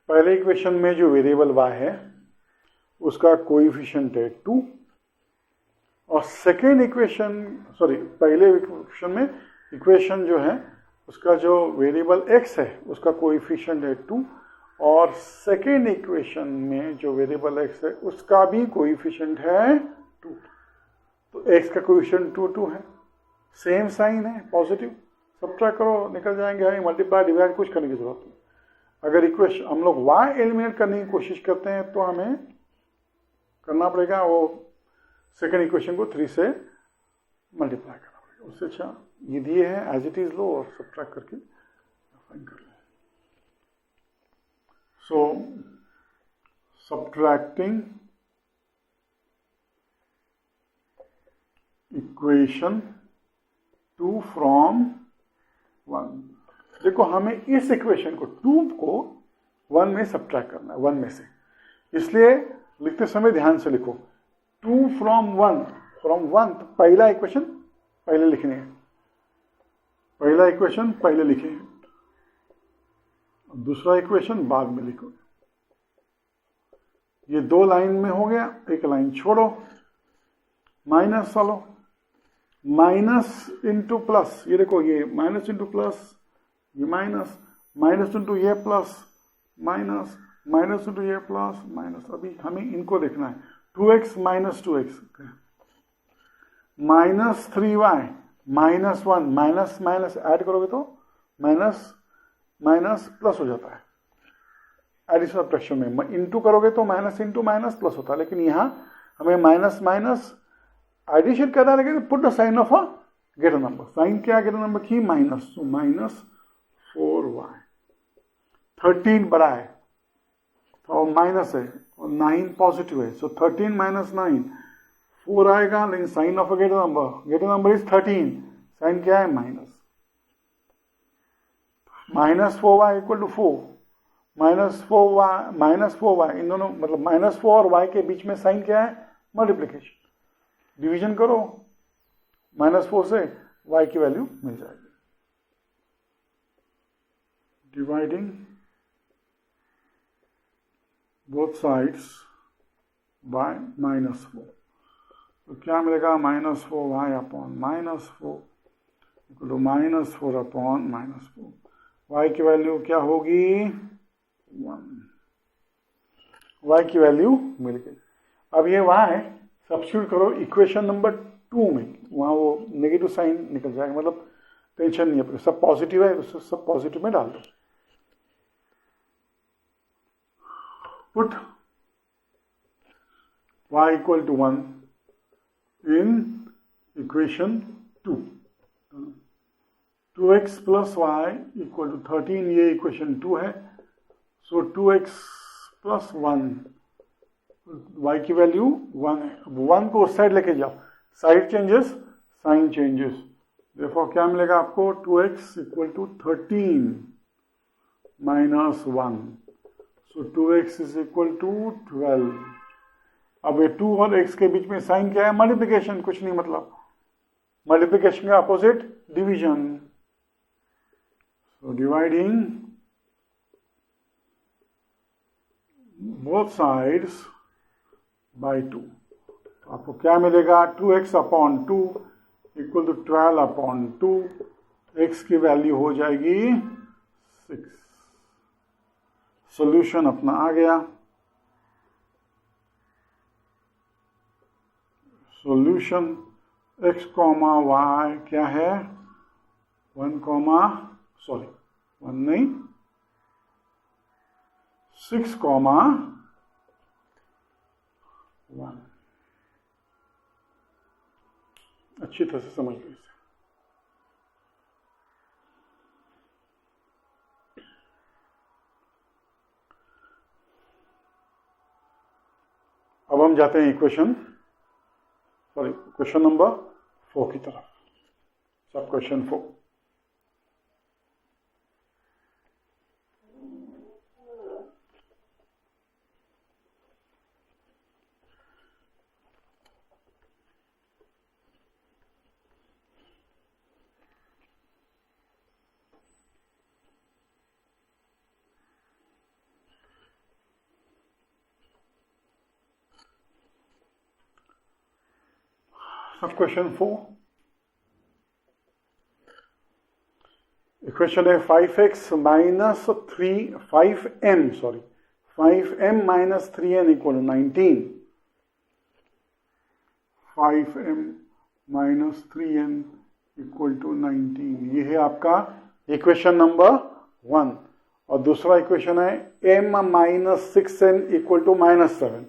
पहले इक्वेशन में जो वेरिएबल y है उसका कोएफिशिएंट है 2, और सेकेंड इक्वेशन, सॉरी पहले इक्वेशन में इक्वेशन जो है उसका जो वेरिएबल x है उसका कोएफिशिएंट है 2, और सेकेंड इक्वेशन में जो वेरिएबल x है उसका भी कोएफिशिएंट है 2। तो x का कोएफिशिएंट 2 है, सेम साइन है, पॉजिटिव, सब्ट्रैक्ट करो निकल जाएंगे, हमें मल्टीप्लाई डिवाइड कुछ करने की जरूरत नहीं। अगर इक्वेशन हम लोग y एलिमिनेट करने की कोशिश करते हैं तो हमें करना पड़ेगा वो सेकेंड इक्वेशन को 3 से मल्टीप्लाई करना पड़ेगा। उससे अच्छा ये दिए हैं एज इट इज लो और सब्ट्रैक्ट करके फाइंड कर लें। सो सब्ट्रैक्टिंग इक्वेशन 2 फ्रॉम 1। देखो हमें इस इक्वेशन को 2 को 1 में सब्ट्रैक्ट करना है, 1 में से, इसलिए लिखते समय ध्यान से लिखो 2 फ्रॉम 1, फ्रॉम 1 तो पहला इक्वेशन पहले लिखने है, पहला इक्वेशन पहले लिखे, दूसरा इक्वेशन बाद में लिखो। ये 2 लाइन में हो गया, एक लाइन छोड़ो, माइनस वालो, माइनस इंटू प्लस, ये देखो ये माइनस इंटू प्लस, ये माइनस, माइनस इंटू ये प्लस, माइनस, माइनस इंटू ये प्लस, माइनस। अभी हमें इनको देखना है, 2x minus 2x, minus 3y minus 1, minus minus add करोगे तो माइनस माइनस प्लस हो जाता है एडिशनल फ्रैक्शन में, इंटू करोगे तो माइनस इंटू माइनस प्लस होता है, लेकिन यहां हमें माइनस माइनस एडिशन करना है, लेकिन put the sign of a greater number. Sign क्या ग्रेटर नंबर की? माइनस, तो माइनस 4y, 13 बड़ा है और माइनस है और 9 पॉजिटिव है, सो 13 माइनस 9 4 आएगा, लेकिन sign of a greater number is 13, sign क्या है? Minus, minus 4y equal to 4, minus 4y in दोनों मतलब माइनस 4 और y के बीच में साइन क्या है? मल्टीप्लीकेशन, डिवीजन करो, माइनस 4 से y की वैल्यू मिल जाएगी, dividing both sides by minus 4, तो क्या मिलेगा? Minus 4y upon minus 4 equal to minus 4 upon minus 4, y की वैल्यू क्या होगी? 1, y की वैल्यू मिल गई। अब ये वहां है, सब्स्टिट्यूट करो इक्वेशन नंबर 2 में, वहां वो नेगेटिव साइन निकल जाएगा, मतलब टेंशन नहीं है, सब पॉजिटिव है तो सब पॉजिटिव में डाल दो। Put y equal to 1 in equation 2, 2x plus y equal to 13, ये इक्वेशन 2 है, सो 2x प्लस 1, y की वैल्यू 1 है। अब 1 को उस साइड लेके जाओ, साइड चेंजेस साइन चेंजेस, देखो क्या मिलेगा आपको? 2x equal to 13 minus 1, so 2x is equal to 12। अब ये 2 और x के बीच में साइन क्या है? मल्टीप्लिकेशन, कुछ नहीं, मतलब मल्टीप्लिकेशन का opposite division, so dividing both sides by 2, तो आपको क्या मिलेगा? 2x upon 2 equal to 12 upon 2, x की वैल्यू हो जाएगी 6। सॉल्यूशन अपना आ गया, सॉल्यूशन x कॉमा y क्या है? 1 नहीं 6,1 अच्छी तरह से समझ लो इसे। अब हम जाते हैं क्वेश्चन नंबर 4 की तरफ। सब क्वेश्चन 4। सब क्वेश्चन 4। इक्वेशन है 5x minus 5m minus 3n equal to 19। 5m minus 3n equal to 19, ये है आपका इक्वेशन नंबर 1। और दूसरा इक्वेशन है m minus 6n equal to -7।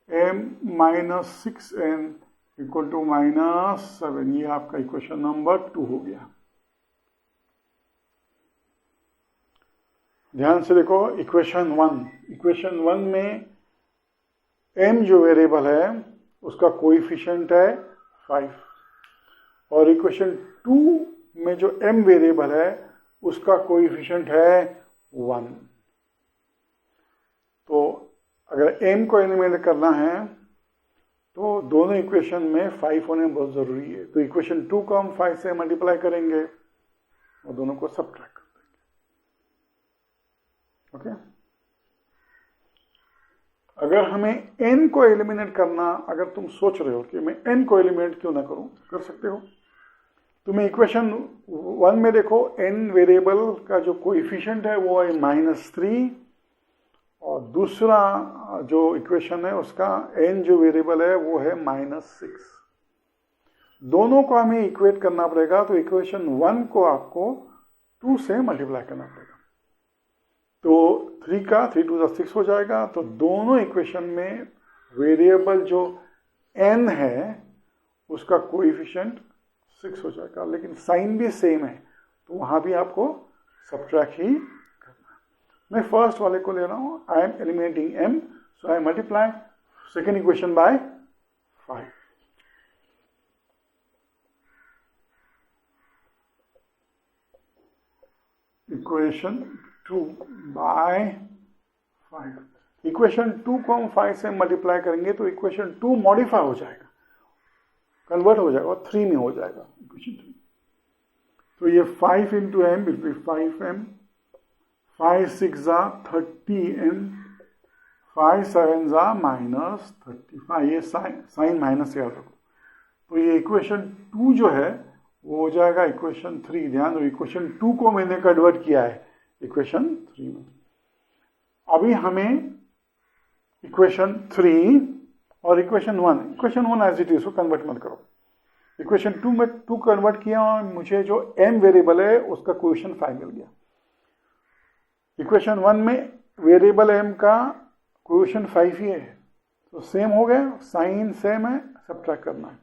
m minus 6n equal to -7, ये आपका इक्वेशन नंबर 2 हो गया। ध्यान से देखो इक्वेशन 1 में m जो वेरिएबल है उसका कोएफिशिएंट है 5, और इक्वेशन 2 में जो m वेरिएबल है उसका कोएफिशिएंट है 1। तो अगर m को एलिमिनेट करना है तो दोनों इक्वेशन में 5 होने बहुत जरूरी है। तो इक्वेशन 2 को हम 5 से मल्टीप्लाई करेंगे और दोनों को सबट्रैक्ट कर देंगे। ओके, अगर हमें n को एलिमिनेट करना, अगर तुम सोच रहे हो कि मैं n को एलिमिनेट क्यों ना करूं, कर सकते हो। तुम्हें इक्वेशन 1 में देखो n वेरिएबल का जो कोएफिशिएंट है वो है -3, और दूसरा जो इक्वेशन है उसका n जो वेरिएबल है वो है -6। दोनों को हमें इक्वेट करना पड़ेगा, तो इक्वेशन 1 को आपको 2 से मल्टीप्लाई करना पड़ेगा। तो 3 का 3 2 6 हो जाएगा। तो दोनों इक्वेशन में वेरिएबल जो n है उसका कोएफिशिएंट 6 हो जाएगा, लेकिन साइन भी सेम है, तो वहां भी आपको सबट्रैक्ट ही करना है। मैं फर्स्ट वाले को ले रहा हूं, I am eliminating m, so I multiply second equation by 5। Equation 2 by 5। Equation 2 को हम 5 से मल्टीप्लाई करेंगे तो इक्वेशन 2 मॉडिफाई हो जाएगा, कन्वर्ट हो जाएगा और 3 में हो जाएगा इक्वेशन 3। तो ये 5 into m will be 5m, 5 6 30n, 5 7 -35, ये साइन माइनस याद रखो। तो ये इक्वेशन 2 जो है वो हो जाएगा इक्वेशन 3। ध्यान दो, इक्वेशन 2 को मैंने कन्वर्ट किया है इक्वेशन 3 में। अभी हमें इक्वेशन 3 और इक्वेशन 1 एज इट इज को कन्वर्ट मत करो। इक्वेशन 2 में 2 कन्वर्ट किया और मुझे जो m वेरिएबल है उसका कोएफिशिएंट 5 मिल गया। इक्वेशन 1 में वेरिएबल m का कोएफिशिएंट 5 ही है, तो सेम हो गया, साइन सेम है, सबट्रैक्ट करना है।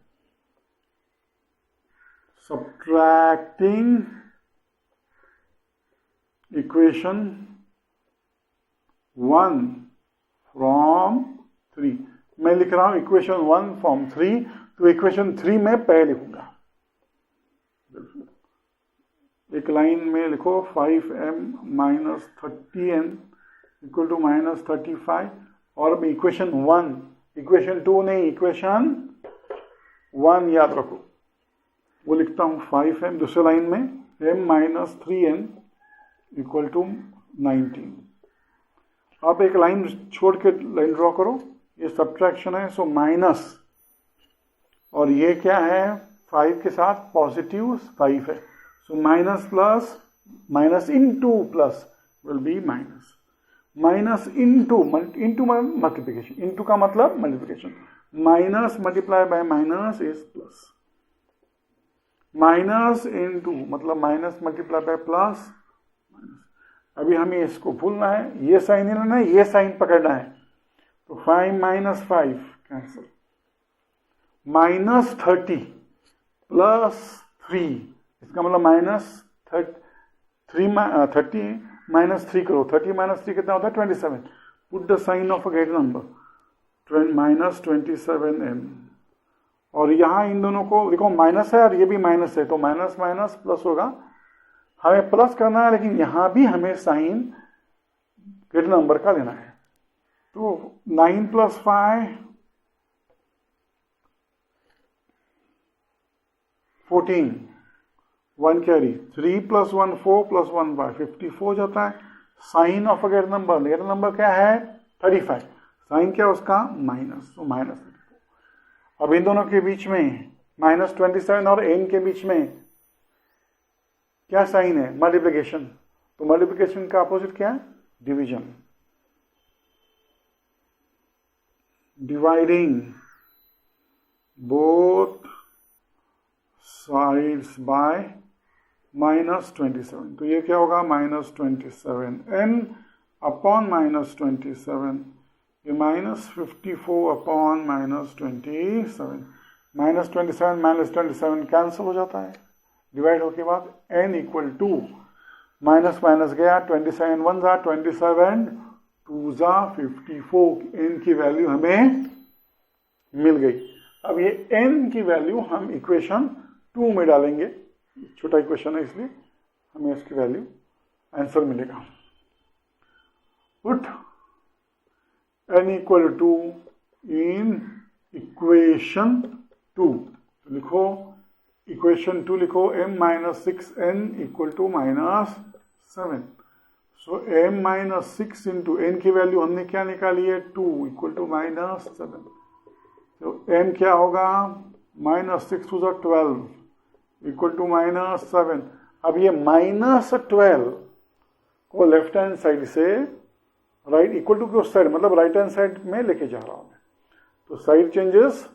सबट्रैक्टिंग इक्वेशन 1 फ्रॉम 3, मैं लिख रहा हूं इक्वेशन 1 फ्रॉम 3, तो इक्वेशन 3 में पहले लिखूंगा। एक लाइन में लिखो 5m minus 30n equal to -35, और मैं इक्वेशन 1, इक्वेशन 2 नहीं, इक्वेशन 1 याद रखो, वो लिखता हूं 5m। दूसरे लाइन में m minus 3n equal to 19। आप एक लाइन छोड़ के लाइन ड्रॉ करो, ये सब्ट्रैक्शन है, सो माइनस, और ये क्या है 5 के साथ पॉजिटिव 5 है, so minus plus minus into plus will be minus, minus into multiplication, into का मतलब multiplication, minus multiply by minus is plus, minus into मतलब माइनस मल्टीप्लाई बाय प्लस, अभी हमें इसको भूलना है, ये साइन नहीं लेना है, ये साइन पकड़ना है। तो 5 - 5 कैंसिल, -30 +3, इसका मतलब -30 -3 करो, 30 - 3 कितना होता है 27। Put the sign of a greater number, -27m। और यहाँ इन दोनों को देखो माइनस है और ये भी माइनस है, तो माइनस माइनस प्लस होगा। हमें प्लस करना है, लेकिन यहां भी हमें साइन ग्रेटर नंबर का लेना है। तो 9 + 5 14, 1 कैरी, 3 + 1 4 + 1 5 54 हो जाता है। Sign of a greater number क्या है 35, साइन क्या उसका माइनस, तो -34। अब इन दोनों के बीच में -27 और n के बीच में क्या साइन है मल्टीप्लिकेशन, तो मल्टीप्लिकेशन का अपोजिट क्या है division. Dividing both sides bye -27, तो ये क्या होगा -27n अपॉन -27, ये -54 अपॉन -27, -27 कैंसिल हो जाता है। डिवाइड होने के बाद n = माइनस माइनस गया, 27 1 जा 27 2 जा 54, n की वैल्यू हमें मिल गई। अब ये n की वैल्यू हम इक्वेशन 2 में डालेंगे, छोटा इक्वेशन है इसलिए हमें इसकी वैल्यू आंसर मिलेगा। पुट n = इन इक्वेशन 2, तो लिखो इक्वेशन 2 लिखो m - 6n = -7। सो m - 6 × n की वैल्यू हमने क्या निकाली है 2 = -7। तो m क्या होगा -6 × 12 = -7। अब ये -12 को लेफ्ट हैंड साइड से राइट इक्वल टू की साइड मतलब राइट हैंड साइड में लेके जा रहा हूं मैं, तो साइड चेंजेस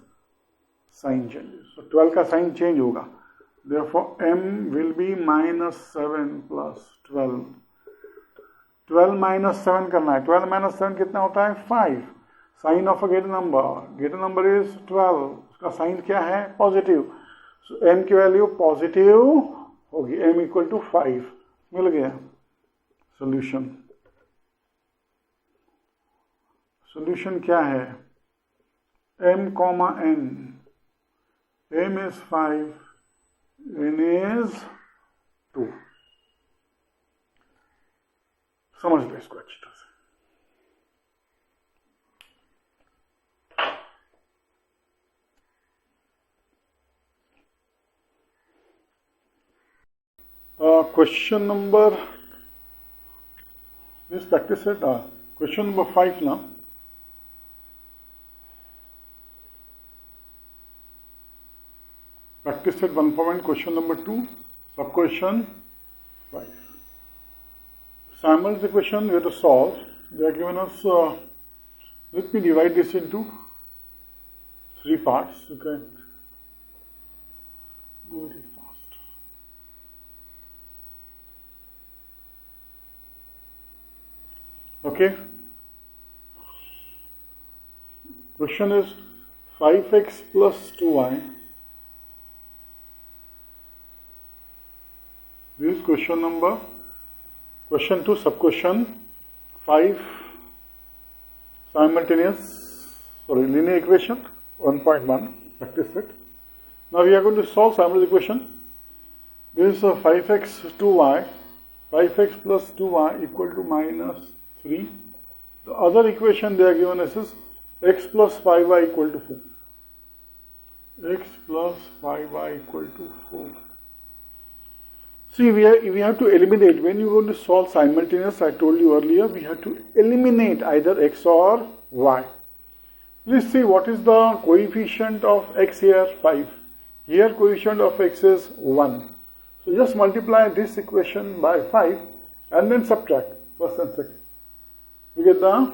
साइन चेंजेस, तो 12 का साइन चेंज होगा। therefore m will be -7 + 12। 12 - 7 करना है, 12 - 7 कितना होता है 5। Sign of a greater number is 12, उसका साइन क्या है पॉजिटिव, सो m की वैल्यू पॉजिटिव होगी, m = 5 मिल गया। सॉल्यूशन क्या है m, n, m is 5, n is 2। समझ लो इसको अच्छी तरह से। Question number, this practice set, question number 5 now. Practice set 1.1, question number 2, sub question 5. Simon's equation we have to solve. They are given us, let me divide this into 3 parts. Okay, go very fast. Okay, question is 5x plus 2y. This is question number, question 2, sub question 5, linear equation 1.1, practice set. Now we are going to solve Simon's equation. This is 5x 2y, 5x plus 2y equal to -3. The other equation they are given us is x plus 5y equal to 4. X plus 5y equal to 4. See, we have to eliminate. When you want to solve simultaneous, I told you earlier, we have to eliminate either x or y. Let's see what is the coefficient of x here, 5. Here coefficient of x is 1. So just multiply this equation by 5 and then subtract first and second. We get the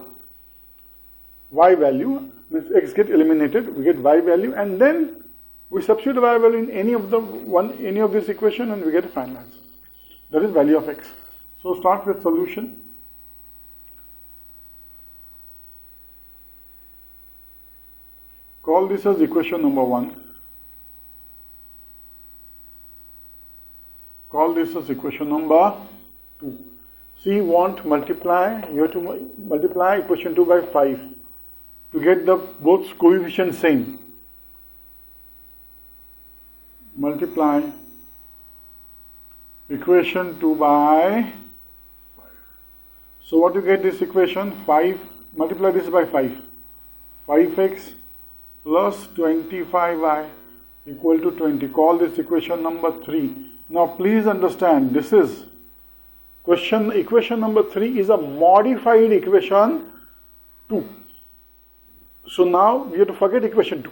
y value, means x get eliminated, we get y value, and then we substitute y value in any of this equation and we get a final answer. That is value of x. So start with solution. Call this as equation number 1. Call this as equation number 2. See, want multiply, you have to multiply equation 2 by 5 to get the both coefficients same. Multiply equation 2 by 5. So what you get this equation? 5, multiply this by 5. 5x plus 25y equal to 20. Call this equation number 3. Now please understand, this is equation number 3 is a modified equation 2. So now we have to forget equation 2.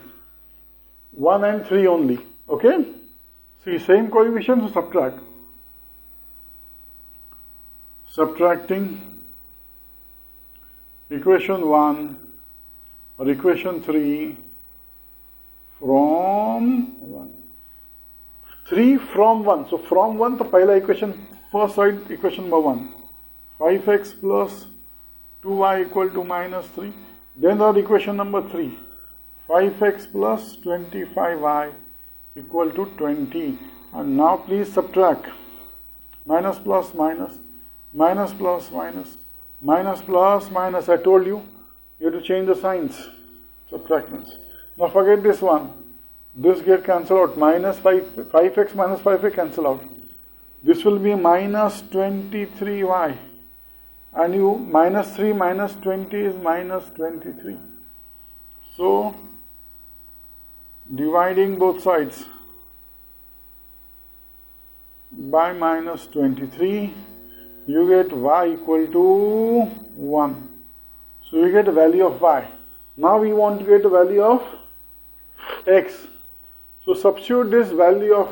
1 and 3 only. Okay? See, same coefficients, so subtract. Subtracting equation 1 or equation 3 from 1. 3 from 1. So from 1 to pehla equation, first side equation number 1. 5x plus 2y equal to minus 3. Then our equation number 3. 5x plus 25y equal to 20. And now please subtract. Minus plus minus. Minus plus minus. Minus plus minus. I told you, you have to change the signs. Subtractants. Now forget this one. This get cancelled out. Minus 5x minus 5x cancel out. This will be minus 23y. And you minus 3 minus 20 is minus 23. So dividing both sides by minus 23, you get y equal to 1. So you get the value of y. Now we want to get the value of x. So substitute this value of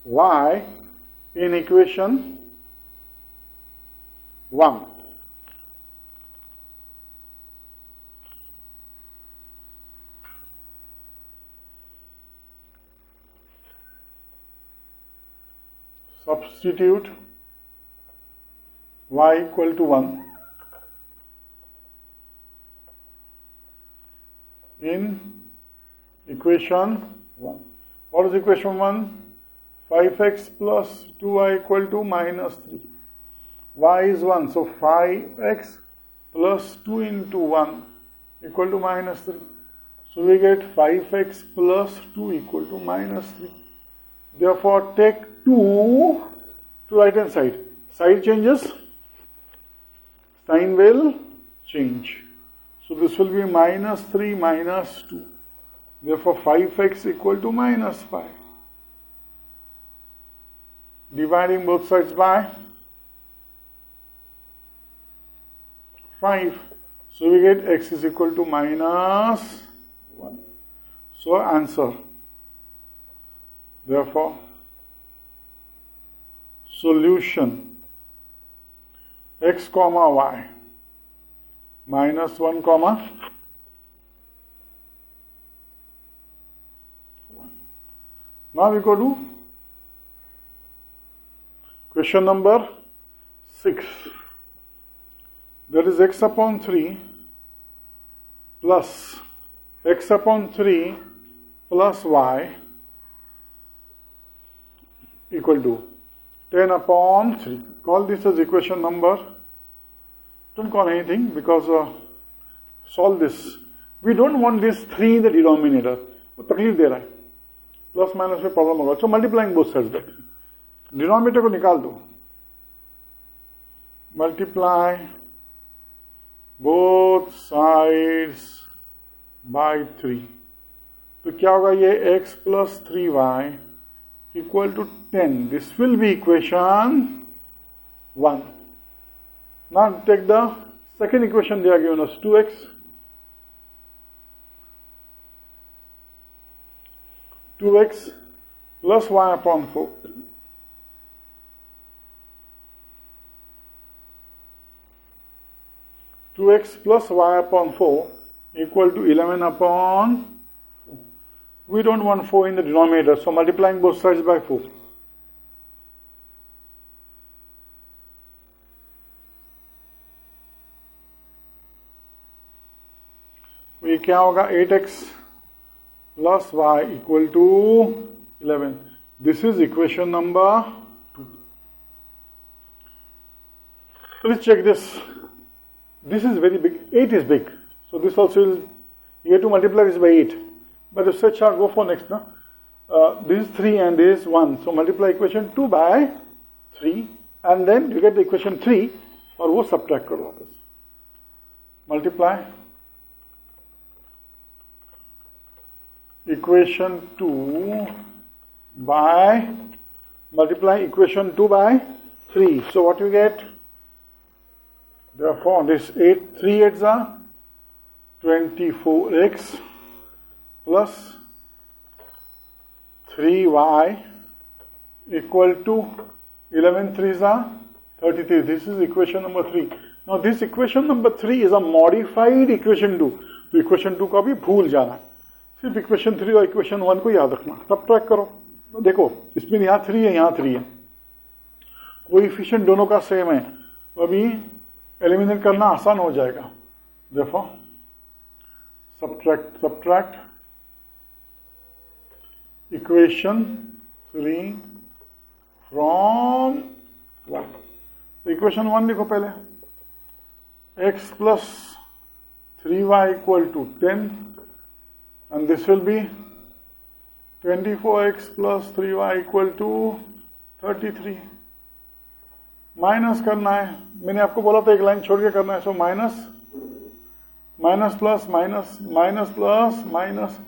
y in equation 1. Substitute y equal to 1 in equation 1. What is equation 1? 5x plus 2y equal to minus 3. Y is 1. So 5x plus 2 into 1 equal to minus 3. So we get 5x plus 2 equal to minus 3. Therefore take 2 to right hand side. Side changes, sign will change. So this will be minus 3 minus 2. Therefore 5x equal to minus 5. Dividing both sides by 5. So we get x is equal to minus 1. So answer. Therefore solution x comma y minus 1 comma 1. Now we go to question number 6. That is x upon 3 plus x upon 3 plus y equal to 10 upon 3. Call this as equation number. Don't call anything because solve this. We don't want this 3 in the denominator. वो तकलीफ दे रहा है. Plus minus में problem होगा. So multiplying both sides back. Denominator को निकाल दो. Multiply both sides by 3. तो क्या होगा ये x plus 3y equal to 10. This will be equation 1. Now take the second equation. They are given us 2x plus y upon 4 2x plus y upon 4 equal to 11 upon 4. We don't want 4 in the denominator, so multiplying both sides by 4. तो ये क्या होगा 8x plus y equal to 11. This is equation number 2. So let's check this. This is very big. 8 is big. So this also is, you have to multiply this by 8. But the set chart, go for next. No? This is 3 and this is 1. So multiply equation 2 by 3. And then you get the equation 3 और वो subtract करो वापस. Multiply equation 2 by, multiply equation 2 by 3. So what you get? Therefore this 8, 3 8s are 24x plus 3y equal to 11 3s are 33. This is equation number 3. Now this equation number 3 is a modified equation 2. तो equation 2 का भी भूल जाना, सिर्फ equation 3 और equation 1 को याद रखना. सबट्रैक्ट करो. देखो इसमें यहाँ 3 है, यहाँ 3 है, कोएफिशिएंट दोनों का सेम है, तो अभी एलिमिनेट करना आसान हो जाएगा. देखो subtract equation 3 from 1. तो इक्वेशन 1 लिखो पहले. x plus 3y equal to 10, and this will be 24x plus 3y equal to 33. Minus करना है, मैंने आपको बोला था एक लाइन छोड़ के करना है. So minus minus plus minus minus plus minus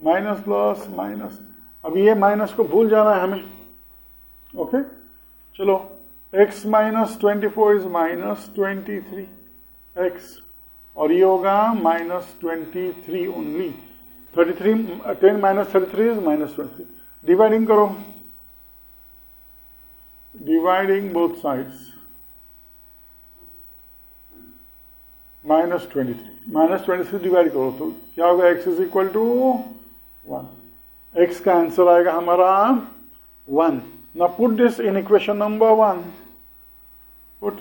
minus plus minus. अब ये माइनस को भूल जाना है हमें. ओके चलो, x minus 24 is minus 23x और ये होगा minus 23 only. 33 10 minus 33 is minus 20. Dividing करो, dividing both sides. Minus 23 divide करो तो क्या होगा? x is equal to 1. x का आंसर आएगा हमारा 1. Now put this in equation number 1. Put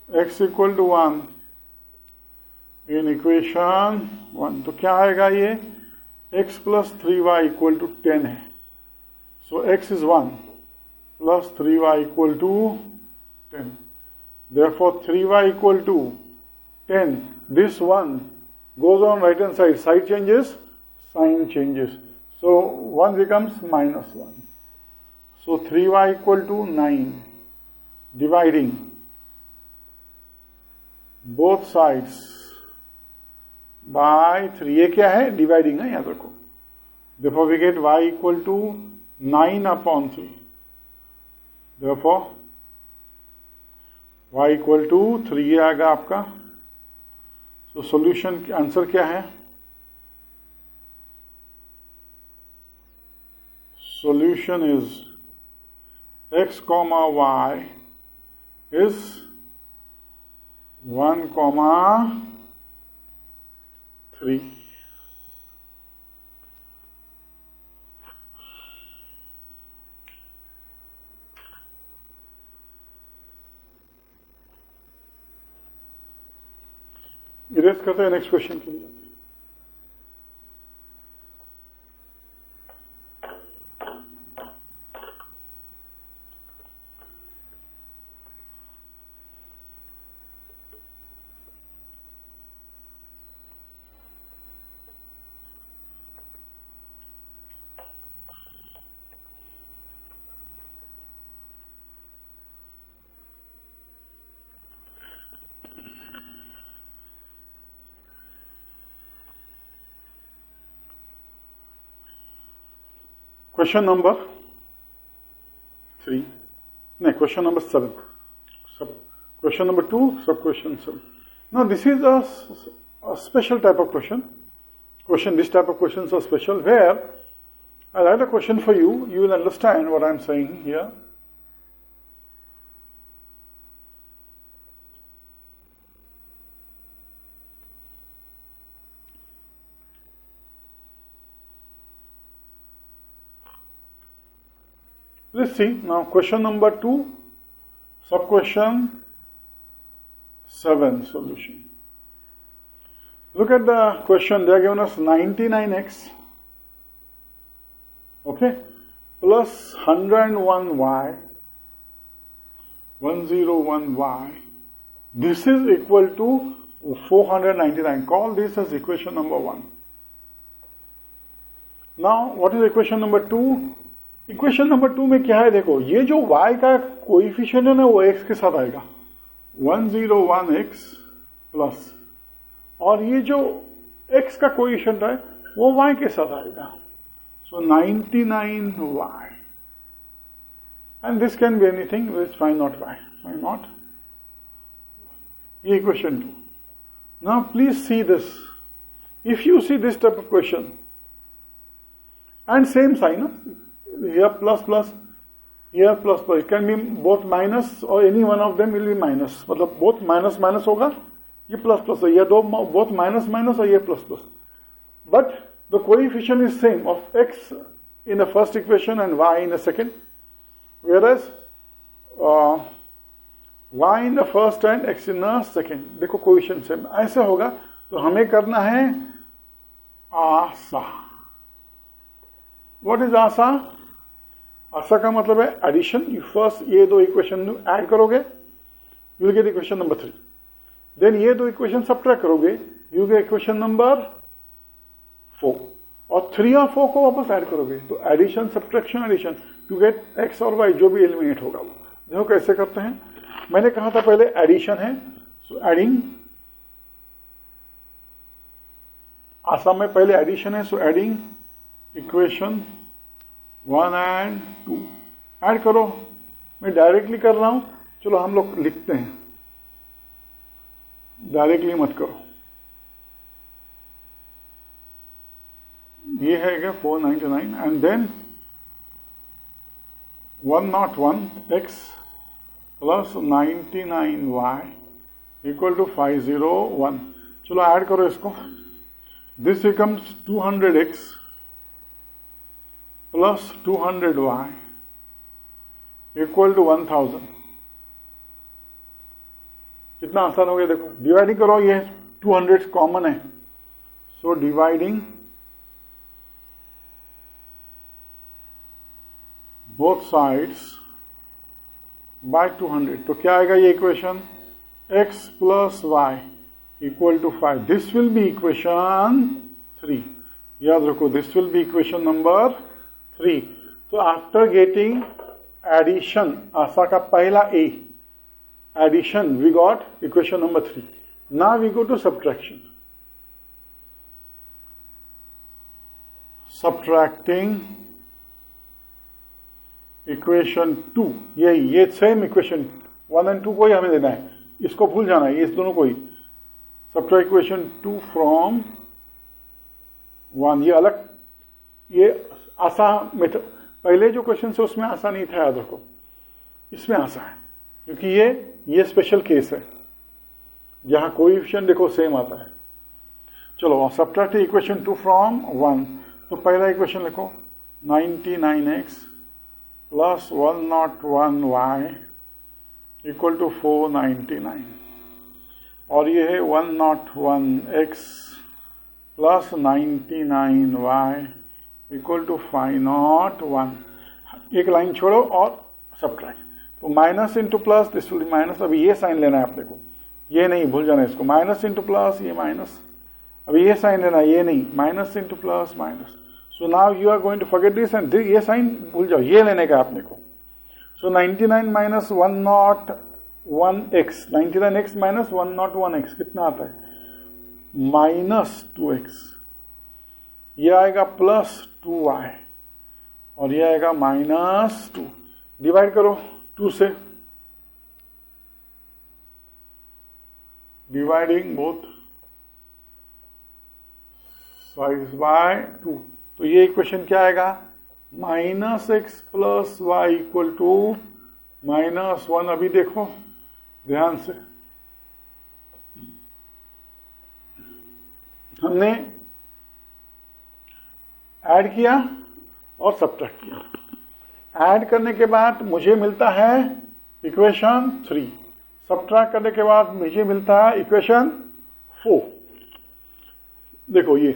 x equal to 1 in equation 1. तो क्या आएगा ये? x plus 3y equal to 10 है. So x is 1 plus 3y equal to 10. Therefore 3y equal to 10. This 1 goes on right hand side. Side changes, sign changes. So 1 becomes minus 1. So 3y equal to 9. Dividing both sides by 3. ये क्या है? Dividing है, याद रखो. Therefore we get y equal to 9 upon 3. Therefore y equal to 3 ये आएगा आपका. So solution answer क्या है? Solution is x comma y is 1 comma 3. Erase करते हैं नेक्स्ट क्वेश्चन के लिए. Question number 3. No, question number 7. Question number 2, sub question 7. Now this is a special type of question. This type of questions are special, where I write a question for you. You will understand what I am saying here. Let's see now question number 2, sub question 7 solution. Look at the question. They are given us 99x, okay, plus 101y, 101y. This is equal to 499. Call this as equation number 1. Now, what is equation number 2? Equation number 2 में क्या है? देखो, ये जो y का coefficient है ना, वो x के साथ आएगा, 101x प्लस, और ये जो x का कोएफिशिएंट है वो y के साथ आएगा, so 99y, and this can be anything which find out y, find out, ये equation 2. Now please see this. If you see this type of question and same sign, here plus plus, here plus plus, it can be both minus or any one of them will be minus, मतलब both minus minus होगा, ये plus plus है, ये दो both minus minus और ये plus plus, but the coefficient is same of x in the first equation and y in the second, whereas y in the first and x in the second. देखो coefficient same, ऐसे होगा तो हमें करना है आसा. What is आसा? आसा का मतलब है एडिशन. यू फर्स्ट ये दो इक्वेशन ऐड करोगे, you will get equation number 3. Then ये दो इक्वेशन सब्ट्रैक्ट करोगे, यू गेट इक्वेशन नंबर 4, और 3 और 4 को वापस ऐड करोगे, तो addition subtraction addition to get x और वाई, जो भी एलिमिनेट होगा वो. देखो कैसे करते हैं. मैंने कहा था पहले एडिशन है, सो एडिंग, आसा में पहले एडिशन है, so adding equation 1 and 2 add करो. मैं डायरेक्टली कर रहा हूं, चलो हम लोग लिखते हैं, डायरेक्टली मत करो. ये है क्या 499 and then 101x plus 99y equal to 501. चलो ऐड करो इसको. This becomes 200x plus 200y equal to 1000. कितना आसान हो गया. देखो डिवाइडिंग करो, ये 200 कॉमन है, so dividing both sides by 200. तो क्या आएगा ये equation? x plus y equal to 5. This will be equation 3. याद रखो, this will be equation number 3. तो आफ्टर गेटिंग एडिशन, आशा का पहला ए addition, we got equation number 3. Now we go to subtraction. Subtracting equation 2, ये सेम इक्वेशन 1 and 2 को ही हमें देना है, इसको भूल जाना है, ये इस दोनों को ही. सब्ट्रैक्ट इक्वेशन 2 फ्रॉम 1, ये अलग, ये आसा मेथड. पहले जो क्वेश्चन है उसमें आसा नहीं था, याद रखो, इसमें आसा है, क्योंकि ये स्पेशल केस है जहां कोएफिशिएंट देखो सेम आता है. चलो सब्ट्रैक्ट इक्वेशन 2 फ्रॉम 1. तो पहला इक्वेशन लिखो, 99x plus 101y equal to 499, और ये है 101x plus 99y equal to 501. एक लाइन छोड़ो और सब्ट्रैक्ट, तो minus into plus, this will B minus. अभी ये साइन लेना है अपने को, ये नहीं भूल जाना इसको, माइनस इंटू प्लस, ये माइनस. अभी ये साइन लेना है, ये नहीं, minus into plus minus. So now you are going to forget this and ये साइन भूल जाओ, ये लेने का अपने को. सो 99 minus 101x, 99x minus 101x कितना आता है? Minus 2x. ये आएगा प्लस 2y, और ये आएगा माइनस 2. डिवाइड करो 2 से, डिवाइडिंग बोथ साइड्स बाय 2. तो ये इक्वेशन क्या आएगा? Minus x plus y equal to minus 1. अभी देखो ध्यान से, हमने ऐड किया और सब्ट्रैक्ट किया. ऐड करने के बाद मुझे मिलता है इक्वेशन 3, सब्ट्रैक्ट करने के बाद मुझे मिलता है इक्वेशन 4. देखो ये,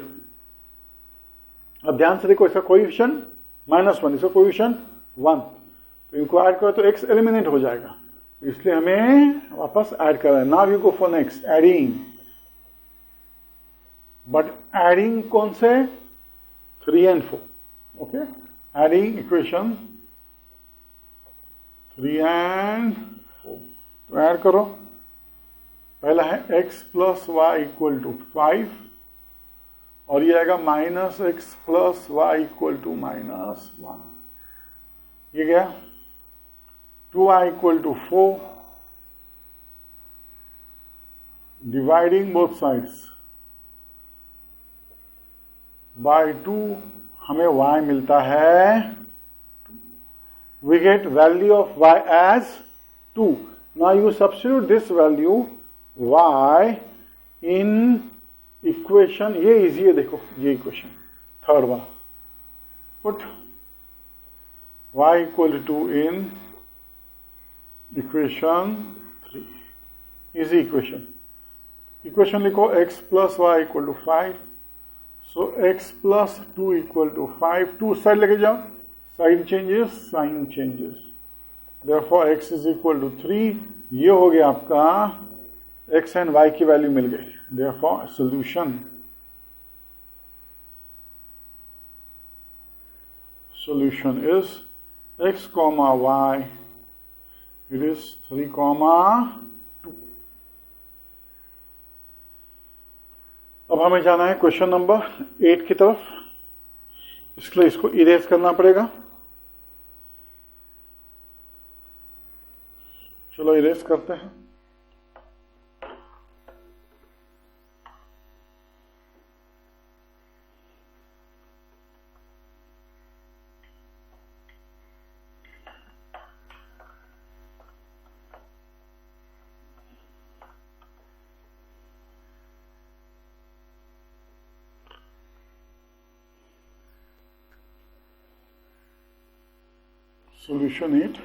अब ध्यान से देखो, इसका कोएफिशिएंट -1, इसका कोएफिशिएंट 1, तो इनको ऐड करो तो x एलिमिनेट हो जाएगा, इसलिए हमें वापस ऐड करना है. Now you go for next adding, but adding कौन से, 3 and 4. Okay, adding equation 3 and 4. तो ऐड करो, पहला है x + y = 5 और ये आएगा -x + y = -1. ये गया 2y = 4. Dividing both sides by 2 हमें y मिलता है 2. We get value of y as 2. Now you substitute this value y in equation, ये इजी है, देखो ये इक्वेशन थर्ड वाला, put y = 2 in equation 3. Easy equation. Equation लिखो x + y = 5. So x + 2 = 5. 2 side लेके जाओ, sign changes, sign changes, therefore x = 3. ये हो गया आपका x एंड y की वैल्यू मिल गई. therefore solution is x, y, it is 3, 2. अब हमें जाना है क्वेश्चन नंबर 8 की तरफ. इसके लिए इसको इरेज करना पड़ेगा. चलो इरेज करते हैं. Solution 8.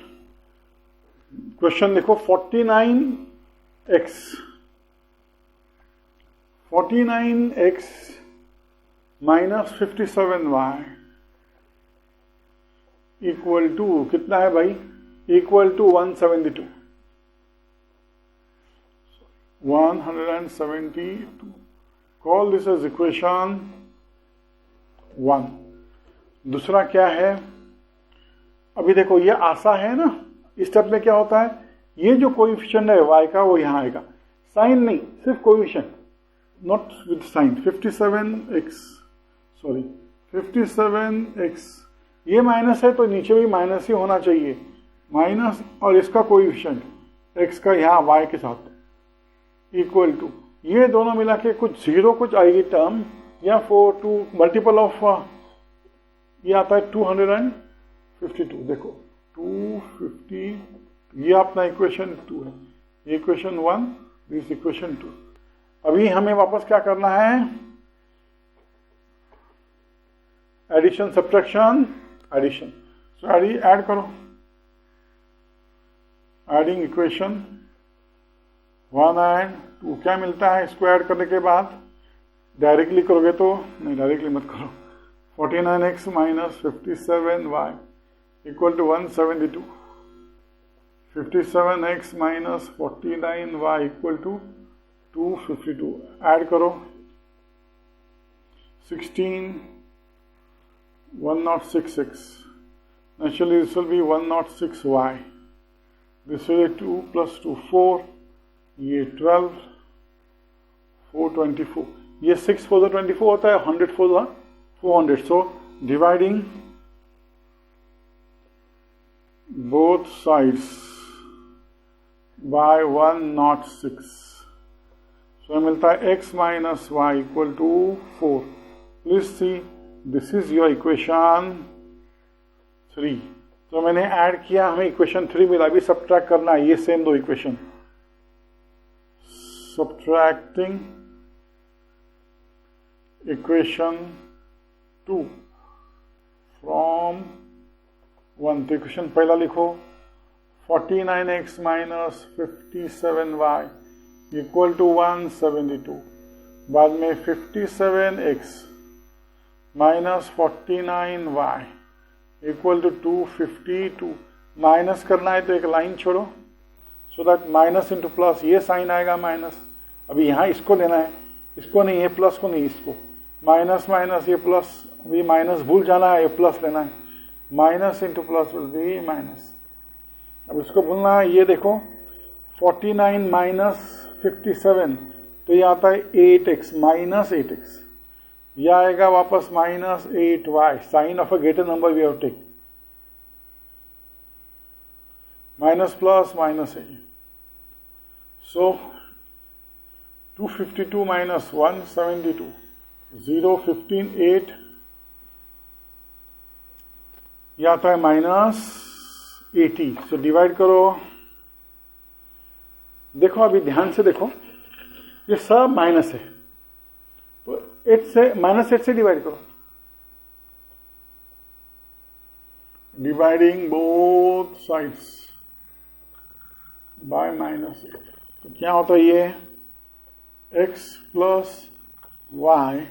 क्वेश्चन देखो 49x - 57y = कितना है भाई, = 172. 172. Call this as equation 1. दूसरा क्या है, अभी देखो ये आशा है ना, इस स्टेप में क्या होता है, ये जो कोएफिशिएंट है y का वो यहां आएगा, साइन नहीं, सिर्फ coefficient, not with sign. 57x, ये माइनस है तो नीचे भी माइनस ही होना चाहिए, माइनस, और इसका कोएफिशिएंट x का यहाँ y के साथ = ये दोनों मिला के कुछ 0 कुछ आएगी टर्म, या 4 2 मल्टीपल ऑफ ये आता है 252. देखो 250, ये अपना इक्वेशन 2 है, ये इक्वेशन 1, दिस इक्वेशन 2. अभी हमें वापस क्या करना है, addition, subtraction, addition. So add करो, एडिंग इक्वेशन 1 and 2 क्या मिलता है, इसको ऐड करने के बाद डायरेक्टली करोगे तो नहीं, डायरेक्टली मत करो. 49x - 57y = 172. 57x - 49y = 252. Add करो 16 1066. Naturally this will be 106y. This will be 2 + 2 4. ये 12, 424. ये 6 4 24 होता है, 100 4 400. So dividing both sides by 106. So मिलता है x - y = 4. Please see, this is your equation 3. तो मैंने ऐड किया, हमें इक्वेशन 3 मिला. अभी सब्ट्रैक्ट करना है ये सेम दो इक्वेशन. Subtracting equation 2 from 1. तो इक्वेशन पहला लिखो 49x - 57y = 172. बाद में 57x minus 49y equal to 252। Minus करना है तो एक लाइन छोड़ो, so that minus into plus, ये साइन आएगा माइनस। अभी यहाँ इसको लेना है, इसको नहीं, ये प्लस को नहीं, इसको माइनस माइनस ये प्लस, अभी माइनस भूल जाना है, ये प्लस लेना है। Minus into plus will be minus. अब इसको भूलना है, ये देखो 49 माइनस 57 तो ये आता है 8x माइनस 8x, यह आएगा वापस minus 8y। Sign of a greater number we have take, minus plus minus है। सो 252 माइनस 172, 0 15 8, यह आता है माइनस 80। सो डिवाइड करो, देखो अभी ध्यान से देखो, ये सब माइनस है, तो 8 से माइनस 8 से डिवाइड करो, dividing both sides by minus 8। तो क्या होता है, ये x plus y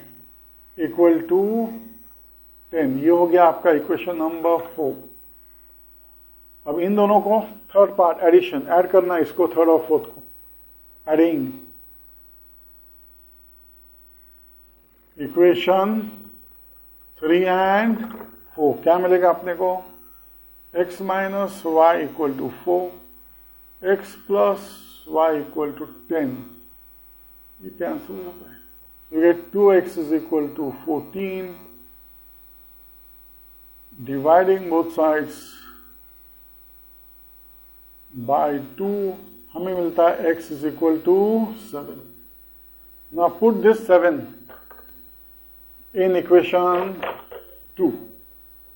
equal to 10। ये हो गया आपका इक्वेशन नंबर 4। अब इन दोनों को थर्ड पार्ट एडिशन, ऐड करना है इसको, थर्ड और फोर्थ को एडिंग। इक्वेशन 3 एंड 4 क्या मिलेगा अपने को, x minus y equal to 4, x plus y equal to 10, ये कैंसिल हो जाता है। You get 2x is equal to 14, dividing both sides by 2, हमें मिलता है x is equal to 7. Now put this 7 in equation 2.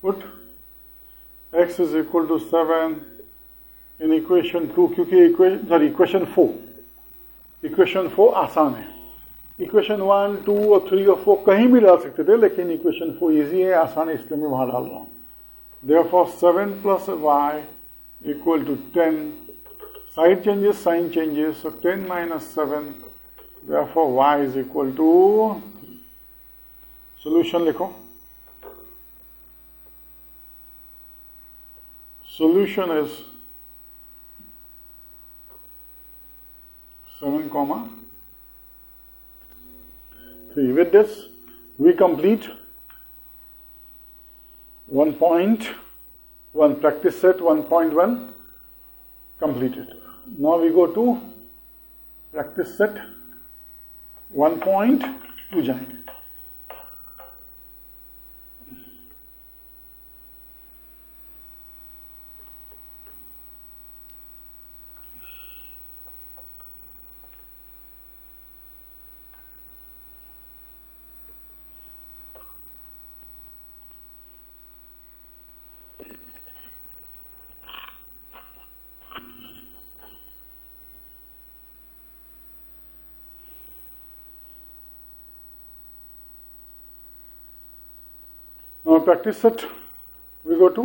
Put x is equal to 7 in equation 2, क्योंकि equation 4. Equation 4 आसान है, इक्वेशन 1, 2 और 3 और 4 कहीं भी डाल सकते थे, लेकिन इक्वेशन 4 इजी है, आसान है, इसलिए मैं वहां डाल रहा हूं। Therefore 7 plus y equal to 10, side changes, sign changes, so 10 minus 7, therefore y is equal to 3. Solution लिखो, solution is 7, 3. With this, we complete 1.1 practice set 1.1 completed. Now we go to practice set 1.2 जाएंगे। Now practice set, we go to